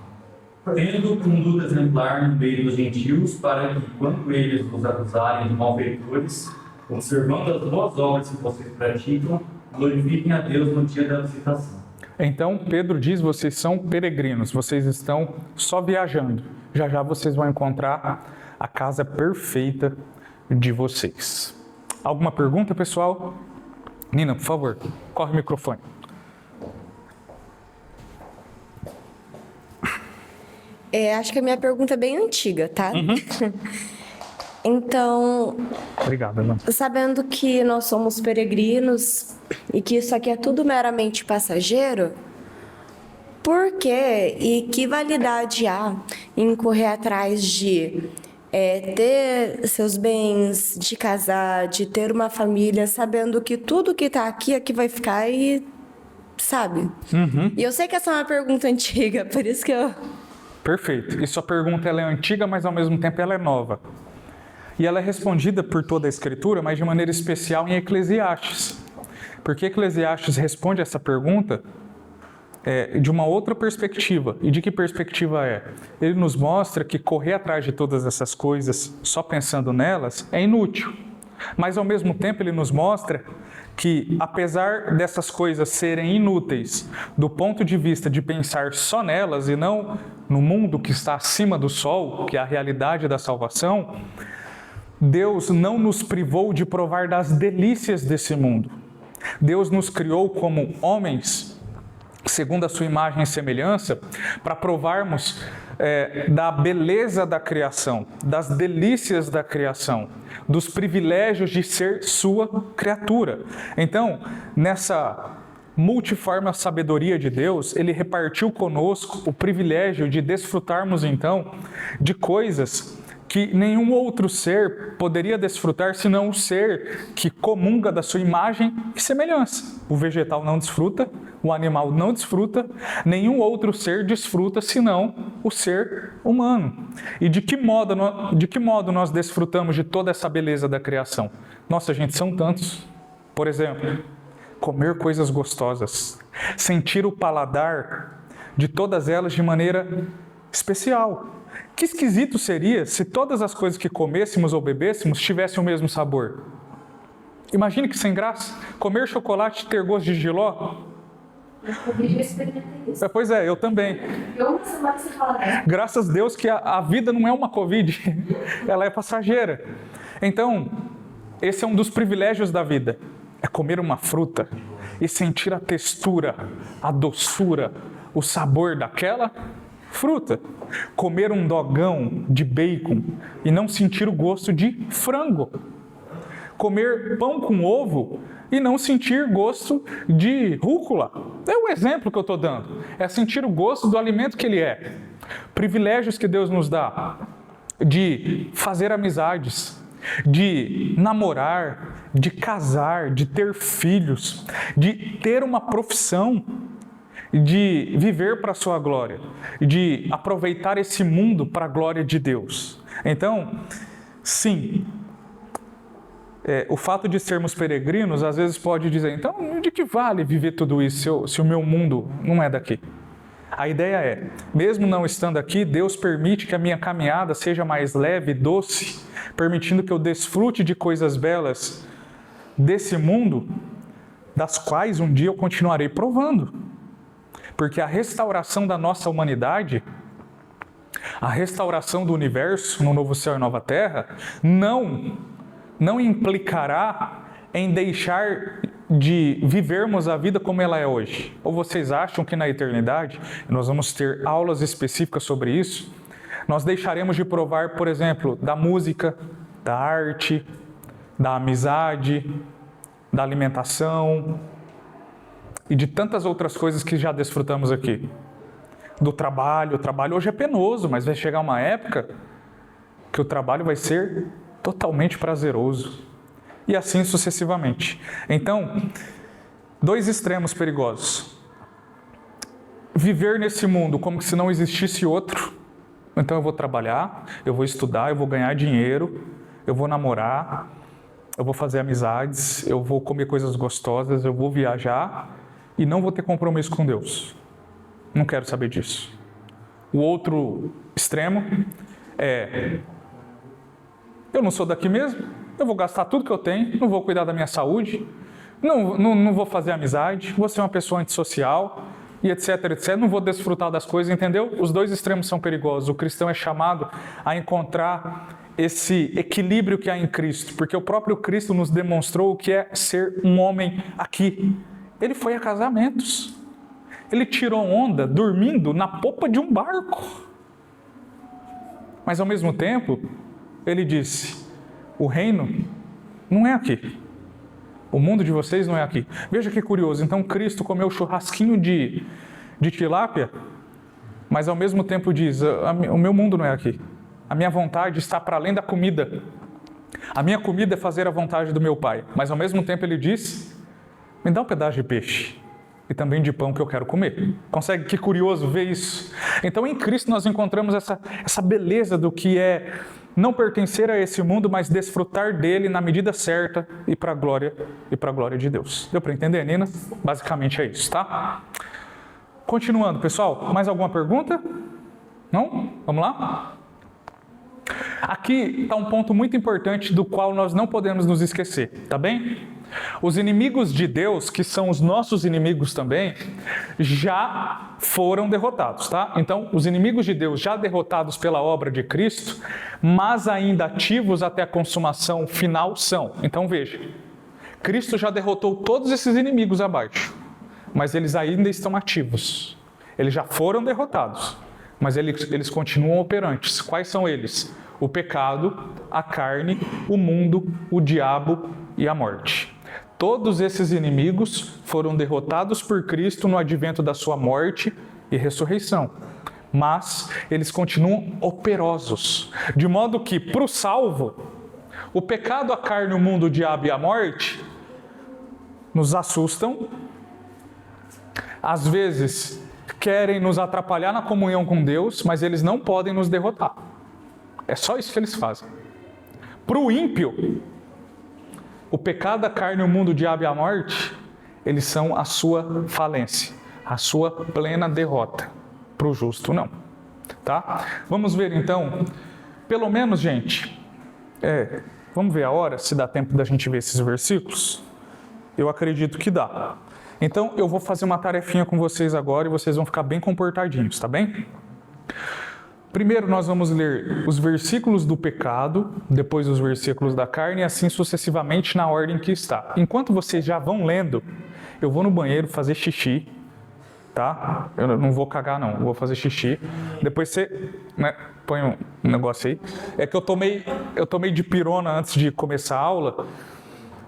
Speaker 4: tendo conduta exemplar no meio dos gentios, para que, quando eles os acusarem de malfeitores, observando as boas obras que vocês praticam, glorifiquem a Deus no dia da visitação.
Speaker 1: Então, Pedro diz, vocês são peregrinos, vocês estão só viajando. Já vocês vão encontrar a casa perfeita de vocês. Alguma pergunta, pessoal? Nina, por favor, corre o microfone.
Speaker 3: Acho que a minha pergunta é bem antiga, tá? Então,
Speaker 1: Obrigado, Ana.
Speaker 3: sabendo que nós somos peregrinos e que isso aqui é tudo meramente passageiro, por que e que validade há em correr atrás de ter seus bens, de casar, de ter uma família, sabendo que tudo que está aqui é que vai ficar e... sabe? E eu sei que essa é uma pergunta antiga, por isso que eu...
Speaker 1: Perfeito. E sua pergunta ela é antiga, mas ao mesmo tempo ela é nova. E ela é respondida por toda a Escritura, mas de maneira especial em Eclesiastes. Porque Eclesiastes responde essa pergunta de uma outra perspectiva. E de que perspectiva é? Ele nos mostra que correr atrás de todas essas coisas, só pensando nelas, é inútil. Mas ao mesmo tempo ele nos mostra que, apesar dessas coisas serem inúteis, do ponto de vista de pensar só nelas e não no mundo que está acima do sol, que é a realidade da salvação, Deus não nos privou de provar das delícias desse mundo. Deus nos criou como homens, segundo a sua imagem e semelhança, para provarmos da beleza da criação, das delícias da criação, dos privilégios de ser sua criatura. Então, nessa multiforme sabedoria de Deus, Ele repartiu conosco o privilégio de desfrutarmos, então, de coisas que nenhum outro ser poderia desfrutar senão o ser que comunga da sua imagem e semelhança. O vegetal não desfruta, o animal não desfruta, nenhum outro ser desfruta senão o ser humano. E de que modo nós desfrutamos de toda essa beleza da criação? Nossa, gente, são tantos. Por exemplo, comer coisas gostosas, sentir o paladar de todas elas de maneira especial. Que esquisito seria se todas as coisas que comêssemos ou bebêssemos tivessem o mesmo sabor. Imagine que sem graça, comer chocolate e ter gosto de jiló.
Speaker 7: Eu experimentei isso.
Speaker 1: Pois é, eu também.
Speaker 7: Uma semana você fala dela.
Speaker 1: Graças a Deus que a vida não é uma Covid, ela é passageira. Então, esse é um dos privilégios da vida, é comer uma fruta e sentir a textura, a doçura, o sabor daquela fruta. Comer um dogão de bacon e não sentir o gosto de frango. Comer pão com ovo e não sentir gosto de rúcula. É o exemplo que eu estou dando. É sentir o gosto do alimento que ele é. Privilégios que Deus nos dá de fazer amizades, de namorar, de casar, de ter filhos, de ter uma profissão, de viver para a sua glória, de aproveitar esse mundo para a glória de Deus. Então, sim, o fato de sermos peregrinos, às vezes pode dizer, então, de que vale viver tudo isso se o meu mundo não é daqui? A ideia é, mesmo não estando aqui, Deus permite que a minha caminhada seja mais leve e doce, permitindo que eu desfrute de coisas belas desse mundo, das quais um dia eu continuarei provando. Porque a restauração da nossa humanidade, a restauração do universo no novo céu e nova terra, não implicará em deixar de vivermos a vida como ela é hoje. Ou vocês acham que na eternidade, nós vamos ter aulas específicas sobre isso, nós deixaremos de provar, por exemplo, da música, da arte, da amizade, da alimentação e de tantas outras coisas que já desfrutamos aqui. Do trabalho. O trabalho hoje é penoso, mas vai chegar uma época que o trabalho vai ser totalmente prazeroso. E assim sucessivamente. Então, dois extremos perigosos. Viver nesse mundo como se não existisse outro. Então eu vou trabalhar, eu vou estudar, eu vou ganhar dinheiro, eu vou namorar, eu vou fazer amizades, eu vou comer coisas gostosas, eu vou viajar e não vou ter compromisso com Deus. Não quero saber disso. O outro extremo é: eu não sou daqui mesmo, eu vou gastar tudo que eu tenho, não vou cuidar da minha saúde, não vou fazer amizade, vou ser uma pessoa antissocial e etc, etc. Não vou desfrutar das coisas, entendeu? Os dois extremos são perigosos. O cristão é chamado a encontrar esse equilíbrio que há em Cristo, porque o próprio Cristo nos demonstrou o que é ser um homem aqui. Ele foi a casamentos. Ele tirou onda dormindo na popa de um barco. Mas ao mesmo tempo, ele disse: o reino não é aqui. O mundo de vocês não é aqui. Veja que curioso. Então Cristo comeu churrasquinho de tilápia, mas ao mesmo tempo diz: o meu mundo não é aqui. A minha vontade está para além da comida. A minha comida é fazer a vontade do meu Pai. Mas ao mesmo tempo ele diz: me dá um pedaço de peixe e também de pão que eu quero comer. Consegue? Que curioso ver isso. Então em Cristo nós encontramos essa beleza do que é não pertencer a esse mundo, mas desfrutar dele na medida certa e para a glória de Deus. Deu para entender, Nina? Basicamente é isso, tá? Continuando, pessoal, mais alguma pergunta? Não? Vamos lá? Aqui está um ponto muito importante do qual nós não podemos nos esquecer, tá bem? Os inimigos de Deus, que são os nossos inimigos também, já foram derrotados, tá? Então, os inimigos de Deus já derrotados pela obra de Cristo, mas ainda ativos até a consumação final são. Então, veja, Cristo já derrotou todos esses inimigos abaixo, mas eles ainda estão ativos. Eles já foram derrotados, mas eles continuam operantes. Quais são eles? O pecado, a carne, o mundo, o diabo e a morte. Todos esses inimigos foram derrotados por Cristo no advento da sua morte e ressurreição. mas eles continuam operosos. De modo que, para o salvo, o pecado, a carne, o mundo, o diabo e a morte nos assustam, às vezes querem nos atrapalhar na comunhão com Deus, mas eles não podem nos derrotar. É só isso que eles fazem. Para o ímpio, o pecado, a carne, o mundo, o diabo e a morte, eles são a sua falência, a sua plena derrota. Para o justo, não. Tá? Vamos ver então, pelo menos, gente, vamos ver a hora, se dá tempo da gente ver esses versículos? Eu acredito que dá. Então, eu vou fazer uma tarefinha com vocês agora e vocês vão ficar bem comportadinhos, tá bem? Primeiro, nós vamos ler os versículos do pecado, depois os versículos da carne, e assim sucessivamente na ordem que está. Enquanto vocês já vão lendo, eu vou no banheiro fazer xixi, tá? Eu não vou cagar, não. Eu vou fazer xixi. Depois você, põe um negócio aí. É que eu tomei de pirona antes de começar a aula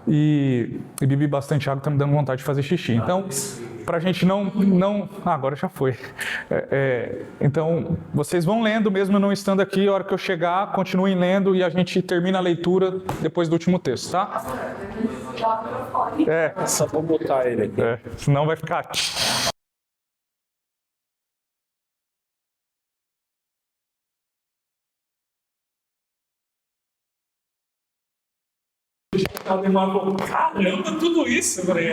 Speaker 1: e bebi bastante água, tá me dando vontade de fazer xixi. Então, pra gente não... agora já foi. Então, vocês vão lendo mesmo não estando aqui. A hora que eu chegar, continuem lendo e a gente termina a leitura depois do último texto, tá?
Speaker 6: Só vou botar ele aqui.
Speaker 1: Senão vai ficar... Caramba, tudo isso? Eu falei,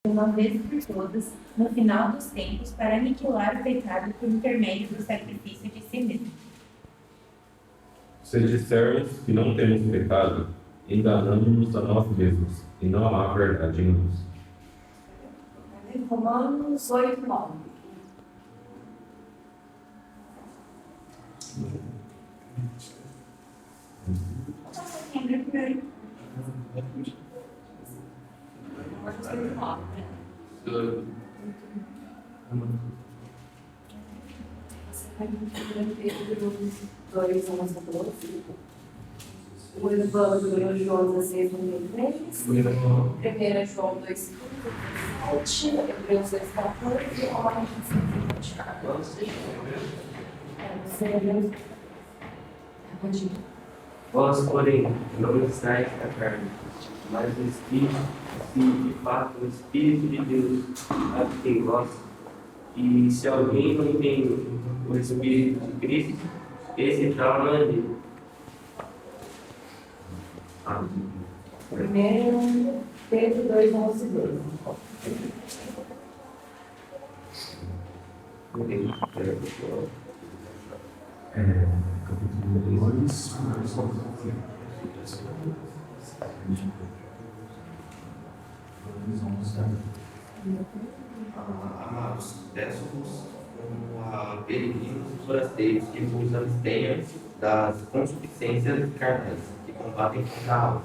Speaker 7: uma vez por todas, no final dos tempos, para aniquilar o pecado por intermédio do sacrifício de si mesmo.
Speaker 4: Se dissermos que não temos pecado, enganamos-nos a nós mesmos, e não há verdade em nós.
Speaker 7: Romanos 8, 9.
Speaker 3: O Evandro, João 16, 1 João 2, 7, Hebreus 2, 14, Romanos 5,
Speaker 2: Vós, porém, não estáis da carne, mas o Espírito, se de fato o Espírito de Deus habita em vós. E se alguém não tem o Espírito de Cristo, esse tal não é dele.
Speaker 3: Primeiro Pedro 2, 11 e 12.
Speaker 8: Amados, peço-vos como a peregrinos e forasteiros que vos abstenham das concupiscências carnais que combatem contra a alma,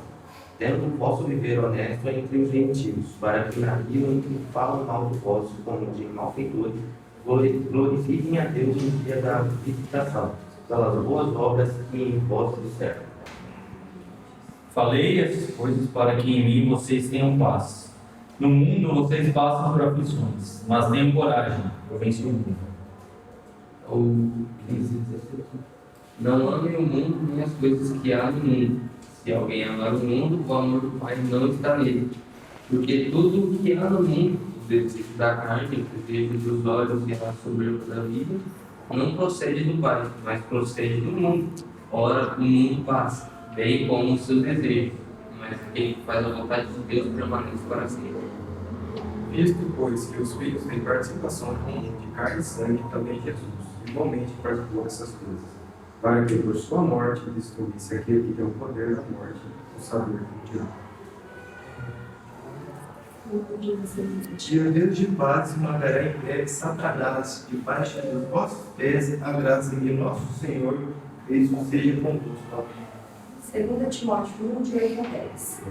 Speaker 8: tendo o vosso viver honesto entre os gentios, para que naquilo em que falam mal do vosso como de malfeitores, glorifiquem a Deus no dia da visitação, pelas boas obras que em vós disseram.
Speaker 4: Falei essas coisas para que em mim vocês tenham paz. No mundo vocês passam por aflições, mas tenham coragem, eu venci o mundo.
Speaker 2: Não amem o mundo nem as coisas que há no mundo. Se alguém amar o mundo, o amor do Pai não está nele. Porque tudo o que há no mundo, o desejo da carne, o desejo dos olhos e a soberba da vida, não procede do Pai, mas procede do mundo. Ora, o mundo passa, bem como os seus desejos, mas quem faz a vontade de Deus permanece para sempre.
Speaker 6: Visto, pois, que os filhos têm participação comum de carne e sangue, também Jesus, igualmente participou dessas coisas, para que por sua morte destruísse aquele que tem o poder da morte, o saber do diabo.
Speaker 8: E o Deus de paz esmagará em breve Satanás, debaixo dos vossos pés, a graça de nosso Senhor Cristo seja convosco.
Speaker 7: 2 Timóteo 1, de 8 a 10.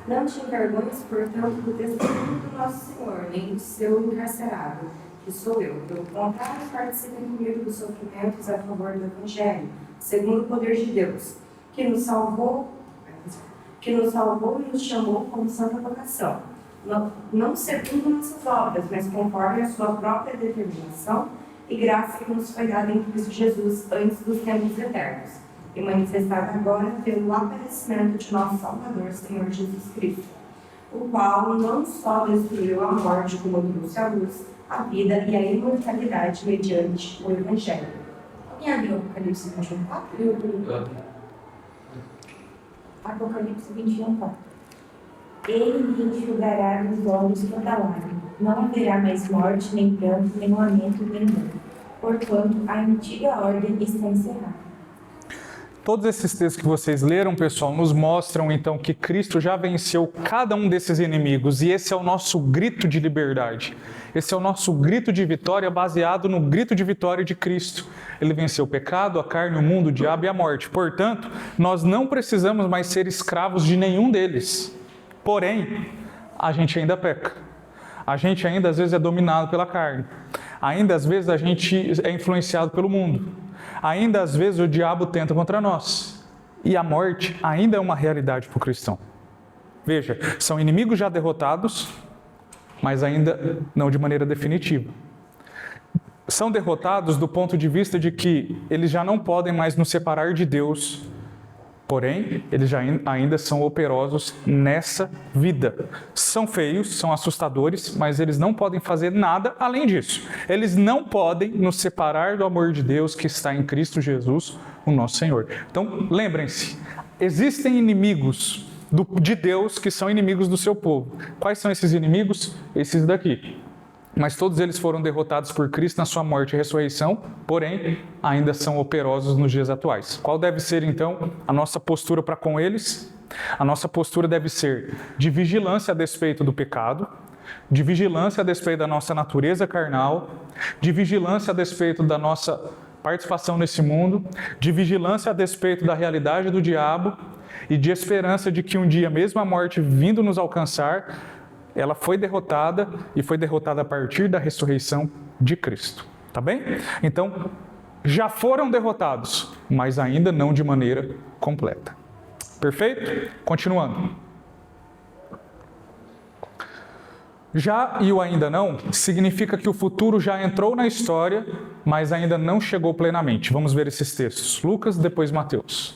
Speaker 7: Não te envergonhes, portanto, do testemunho do nosso Senhor, nem do seu encarcerado, que sou eu. Pelo contrário, participem comigo dos sofrimentos a favor do Evangelho, segundo o poder de Deus, que nos salvou e nos chamou com santa vocação. Não segundo nossas obras, mas conforme a sua própria determinação e graça que nos foi dada em Cristo Jesus antes dos tempos eternos, e manifestada agora pelo aparecimento de nosso Salvador, Senhor Jesus Cristo, o qual não só destruiu a morte, como trouxe à luz a vida e a imortalidade mediante o Evangelho. Alguém abriu Apocalipse 21, 4? Apocalipse 21, 4. Ele lhe enxugará dos olhos toda lágrima. Não haverá mais morte, nem pranto, nem lamento, nem dor. Porquanto a antiga ordem está encerrada.
Speaker 1: Todos esses textos que vocês leram, pessoal, nos mostram então que Cristo já venceu cada um desses inimigos e esse é o nosso grito de liberdade. Esse é o nosso grito de vitória baseado no grito de vitória de Cristo. Ele venceu o pecado, a carne, o mundo, o diabo e a morte. Portanto, nós não precisamos mais ser escravos de nenhum deles. Porém, a gente ainda peca. A gente ainda às vezes é dominado pela carne. Ainda às vezes a gente é influenciado pelo mundo. Ainda às vezes o diabo tenta contra nós. E a morte ainda é uma realidade para o cristão. Veja, são inimigos já derrotados, mas ainda não de maneira definitiva. São derrotados do ponto de vista de que eles já não podem mais nos separar de Deus. Porém, eles ainda são operosos nessa vida. São feios, são assustadores, mas eles não podem fazer nada além disso. Eles não podem nos separar do amor de Deus que está em Cristo Jesus, o nosso Senhor. Então, lembrem-se, existem inimigos de Deus que são inimigos do seu povo. Quais são esses inimigos? Esses daqui. Mas todos eles foram derrotados por Cristo na sua morte e ressurreição, porém, ainda são operosos nos dias atuais. Qual deve ser, então, a nossa postura para com eles? A nossa postura deve ser de vigilância a despeito do pecado, de vigilância a despeito da nossa natureza carnal, de vigilância a despeito da nossa participação nesse mundo, de vigilância a despeito da realidade do diabo e de esperança de que um dia, mesmo a morte vindo nos alcançar, ela foi derrotada e foi derrotada a partir da ressurreição de Cristo. Tá bem? Então, já foram derrotados, mas ainda não de maneira completa. Perfeito? Continuando. Já e o ainda não significa que o futuro já entrou na história, mas ainda não chegou plenamente. Vamos ver esses textos. Lucas, depois Mateus.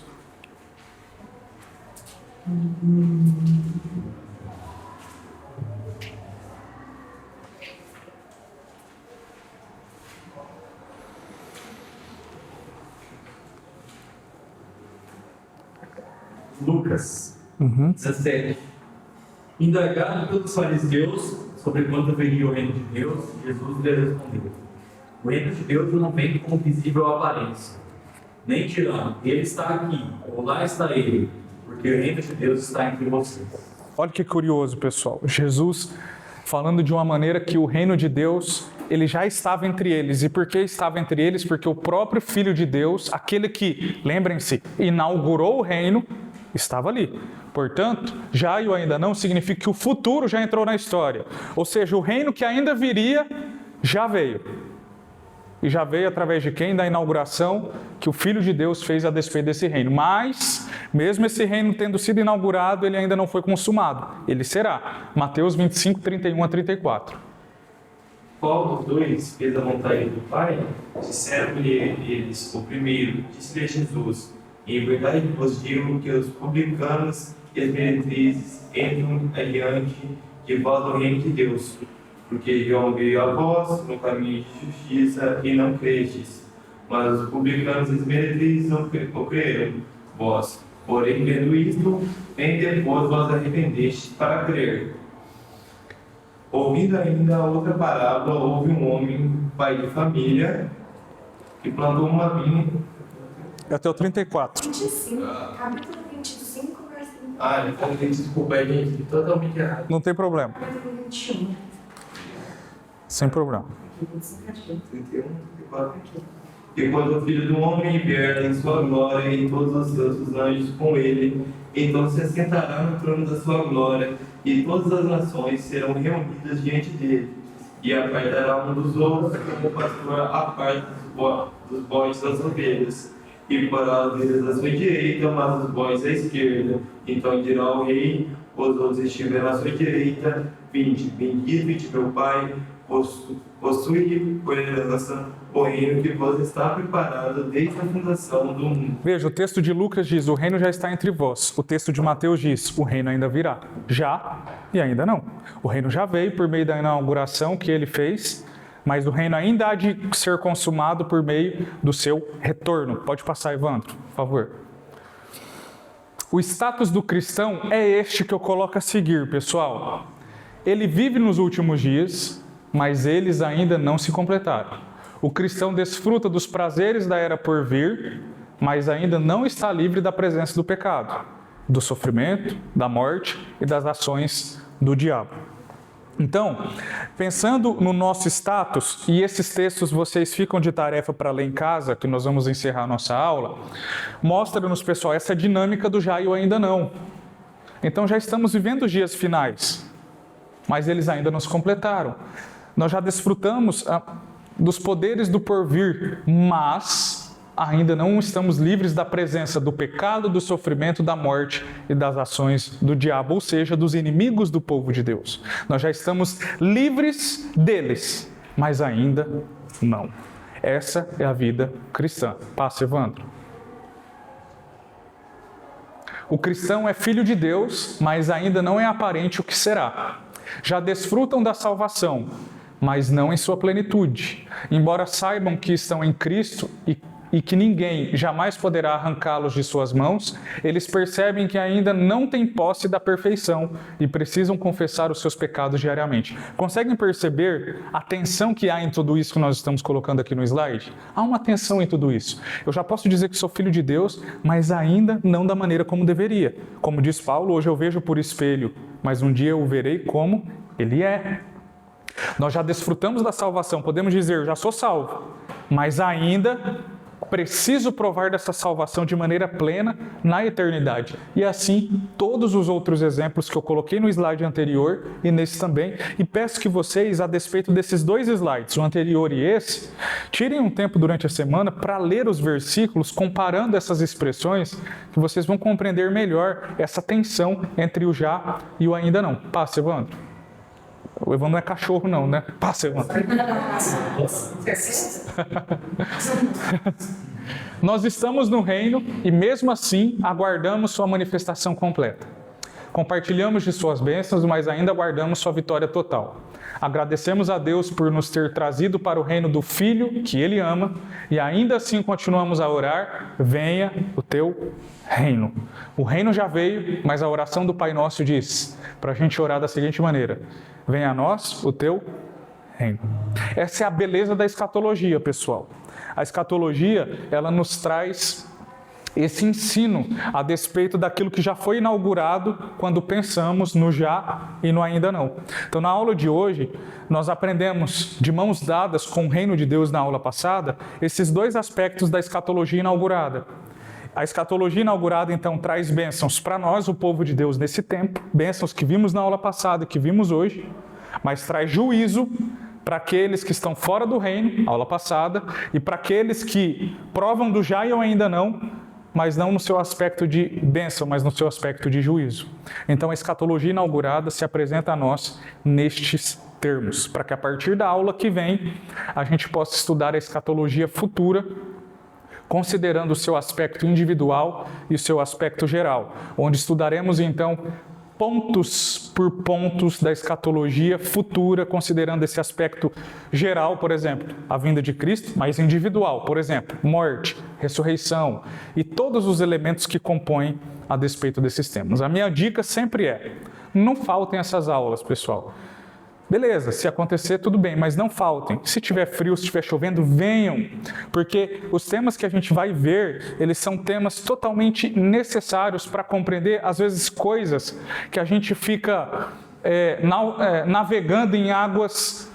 Speaker 4: Lucas 17. Indagado pelos fariseus sobre quando viria o reino de Deus, Jesus lhe respondeu: o reino de Deus não vem com visível aparência, nem tirando, ele está aqui, ou lá está ele, porque o reino de Deus está entre vocês.
Speaker 1: Olha que curioso, pessoal. Jesus falando de uma maneira que o reino de Deus, ele já estava entre eles. E por que estava entre eles? Porque o próprio Filho de Deus, aquele que, lembrem-se, inaugurou o reino, estava ali. Portanto, já e o ainda não significa que o futuro já entrou na história. Ou seja, o reino que ainda viria, já veio. E já veio através de quem? Da inauguração que o Filho de Deus fez a despeito desse reino. Mas, mesmo esse reino tendo sido inaugurado, ele ainda não foi consumado. Ele será. Mateus 25, 31 a 34.
Speaker 9: Qual dos dois fez a vontade do Pai? Disseram-lhe eles: o primeiro. Disse-lhe Jesus: em verdade vos digo que os publicanos e as meretrizes entram adiante de vós no reino de Deus. Porque João veio a vós no caminho de justiça e não crestes, mas os publicanos e as meretrizes não creram vós. Porém, vendo isto, bem depois vós arrependestes para crer. Ouvindo ainda a outra parábola, houve um homem, pai de família, que plantou uma vinha.
Speaker 1: Até o 34.
Speaker 7: 25, capítulo 25, versículo
Speaker 2: Então desculpa aí, gente, totalmente errado.
Speaker 1: Não tem problema.
Speaker 7: 21.
Speaker 1: Sem problema.
Speaker 9: 31, 34. E quando o Filho do Homem vier em sua glória e todos os santos anjos com ele, então se assentará no trono da sua glória, e todas as nações serão reunidas diante dele, e apartará um dos outros, como o pastor aparta dos bois das ovelhas, e porá as ovelhas à sua direita, mas os bois à esquerda. Então dirá ao rei: os outros estiverem à sua direita, vinde, bendito de meu Pai, possui por herança o reino que vos está preparado desde a fundação do mundo.
Speaker 1: Veja, o texto de Lucas diz: o reino já está entre vós. O texto de Mateus diz: o reino ainda virá. Já e ainda não. O reino já veio por meio da inauguração que ele fez, mas o reino ainda há de ser consumado por meio do seu retorno. Pode passar, Evandro, por favor. O status do cristão é este que eu coloco a seguir, pessoal. Ele vive nos últimos dias, mas eles ainda não se completaram. O cristão desfruta dos prazeres da era por vir, mas ainda não está livre da presença do pecado, do sofrimento, da morte e das ações do diabo. Então, pensando no nosso status, e esses textos vocês ficam de tarefa para ler em casa, que nós vamos encerrar a nossa aula, mostra-nos, pessoal, essa dinâmica do já e o ainda não. Então já estamos vivendo os dias finais, mas eles ainda não se completaram. Nós já desfrutamos dos poderes do porvir, mas ainda não estamos livres da presença do pecado, do sofrimento, da morte e das ações do diabo, ou seja, dos inimigos do povo de Deus. Nós já estamos livres deles, mas ainda não. Essa é a vida cristã. Passa, Evandro. O cristão é filho de Deus, mas ainda não é aparente o que será. Já desfrutam da salvação, mas não em sua plenitude. Embora saibam que estão em Cristo e que ninguém jamais poderá arrancá-los de suas mãos, eles percebem que ainda não têm posse da perfeição e precisam confessar os seus pecados diariamente. Conseguem perceber a tensão que há em tudo isso que nós estamos colocando aqui no slide? Há uma tensão em tudo isso. Eu já posso dizer que sou filho de Deus, mas ainda não da maneira como deveria. Como diz Paulo, hoje eu vejo por espelho, mas um dia eu verei como Ele é. Nós já desfrutamos da salvação, podemos dizer, eu já sou salvo, mas ainda preciso provar dessa salvação de maneira plena na eternidade. E assim, todos os outros exemplos que eu coloquei no slide anterior e nesse também. E peço que vocês, a despeito desses dois slides, o anterior e esse, tirem um tempo durante a semana para ler os versículos, comparando essas expressões, que vocês vão compreender melhor essa tensão entre o já e o ainda não. Passa, Evandro. O Evandro não é cachorro não, né? Passa, Evandro. Nós estamos no reino e mesmo assim aguardamos sua manifestação completa. Compartilhamos de suas bênçãos, mas ainda aguardamos sua vitória total. Agradecemos a Deus por nos ter trazido para o reino do Filho que Ele ama e ainda assim continuamos a orar: venha o teu reino. O reino já veio, mas a oração do Pai Nosso diz para a gente orar da seguinte maneira: venha a nós o teu reino. Essa é a beleza da escatologia, pessoal. A escatologia, ela nos traz esse ensino a despeito daquilo que já foi inaugurado quando pensamos no já e no ainda não. Então, na aula de hoje, nós aprendemos de mãos dadas com o reino de Deus na aula passada, esses dois aspectos da escatologia inaugurada. A escatologia inaugurada, então, traz bênçãos para nós, o povo de Deus, nesse tempo, bênçãos que vimos na aula passada e que vimos hoje, mas traz juízo para aqueles que estão fora do reino, aula passada, e para aqueles que provam do já e o ainda não, mas não no seu aspecto de bênção, mas no seu aspecto de juízo. Então, a escatologia inaugurada se apresenta a nós nestes termos, para que a partir da aula que vem, a gente possa estudar a escatologia futura, considerando o seu aspecto individual e o seu aspecto geral, onde estudaremos, então, pontos por pontos da escatologia futura, considerando esse aspecto geral, por exemplo, a vinda de Cristo, mas individual, por exemplo, morte, ressurreição e todos os elementos que compõem a despeito desses temas. A minha dica sempre é: não faltem essas aulas, pessoal. Beleza, se acontecer, tudo bem, mas não faltem. Se tiver frio, se estiver chovendo, venham, porque os temas que a gente vai ver, eles são temas totalmente necessários para compreender, às vezes, coisas que a gente fica navegando em águas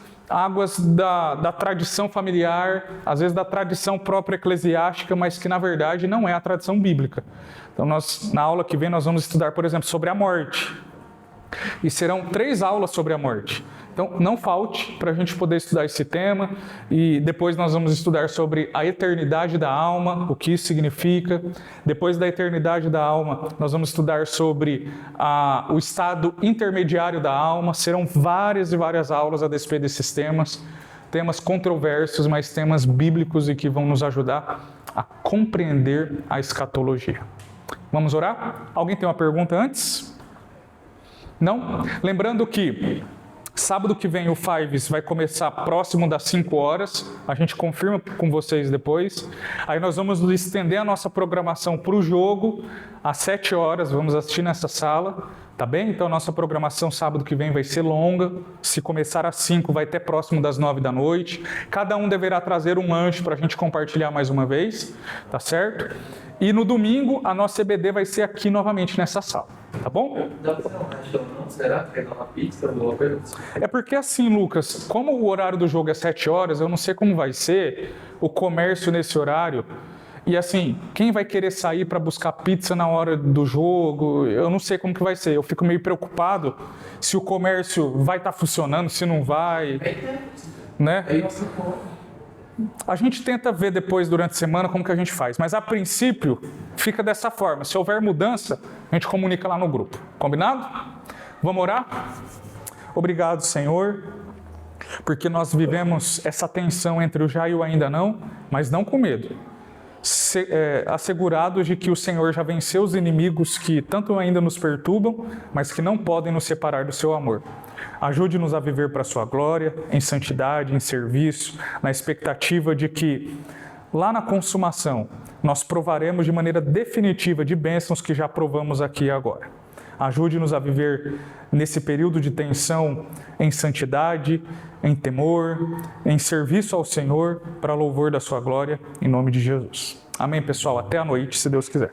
Speaker 1: da tradição familiar, às vezes da tradição própria eclesiástica, mas que, na verdade, não é a tradição bíblica. Então, na aula que vem, nós vamos estudar, por exemplo, sobre a morte. E serão 3 aulas sobre a morte. Então, não falte para a gente poder estudar esse tema. E depois nós vamos estudar sobre a eternidade da alma, o que isso significa. Depois da eternidade da alma, nós vamos estudar sobre o estado intermediário da alma. Serão várias e várias aulas a despeito desses temas. Temas controversos, mas temas bíblicos e que vão nos ajudar a compreender a escatologia. Vamos orar? Alguém tem uma pergunta antes? Não? Lembrando que sábado que vem o Fives vai começar próximo das 5 horas, a gente confirma com vocês depois. Aí nós vamos estender a nossa programação para o jogo às 7 horas, vamos assistir nessa sala, tá bem? Então nossa programação sábado que vem vai ser longa, se começar às 5 vai até próximo das 9 da noite. Cada um deverá trazer um lanche para a gente compartilhar mais uma vez, tá certo? E no domingo a nossa EBD vai ser aqui novamente nessa sala. Tá bom?
Speaker 2: Dá pra fazer um rachão, não? Será? Pegar uma pizza, alguma coisa?
Speaker 1: É porque assim, Lucas, como o horário do jogo é 7 horas, eu não sei como vai ser o comércio nesse horário. E assim, quem vai querer sair para buscar pizza na hora do jogo, eu não sei como que vai ser. Eu fico meio preocupado se o comércio vai estar funcionando, se não vai, né? A gente tenta ver depois, durante a semana, como que a gente faz. Mas, a princípio, fica dessa forma. Se houver mudança, a gente comunica lá no grupo. Combinado? Vamos orar? Obrigado, Senhor, porque nós vivemos essa tensão entre o já e o ainda não, mas não com medo. Assegurados de que o Senhor já venceu os inimigos que tanto ainda nos perturbam, mas que não podem nos separar do seu amor. Ajude-nos a viver para a sua glória, em santidade, em serviço, na expectativa de que, lá na consumação, nós provaremos de maneira definitiva de bênçãos que já provamos aqui e agora. Ajude-nos a viver nesse período de tensão em santidade, em temor, em serviço ao Senhor, para louvor da sua glória, em nome de Jesus. Amém, pessoal? Até a noite, se Deus quiser.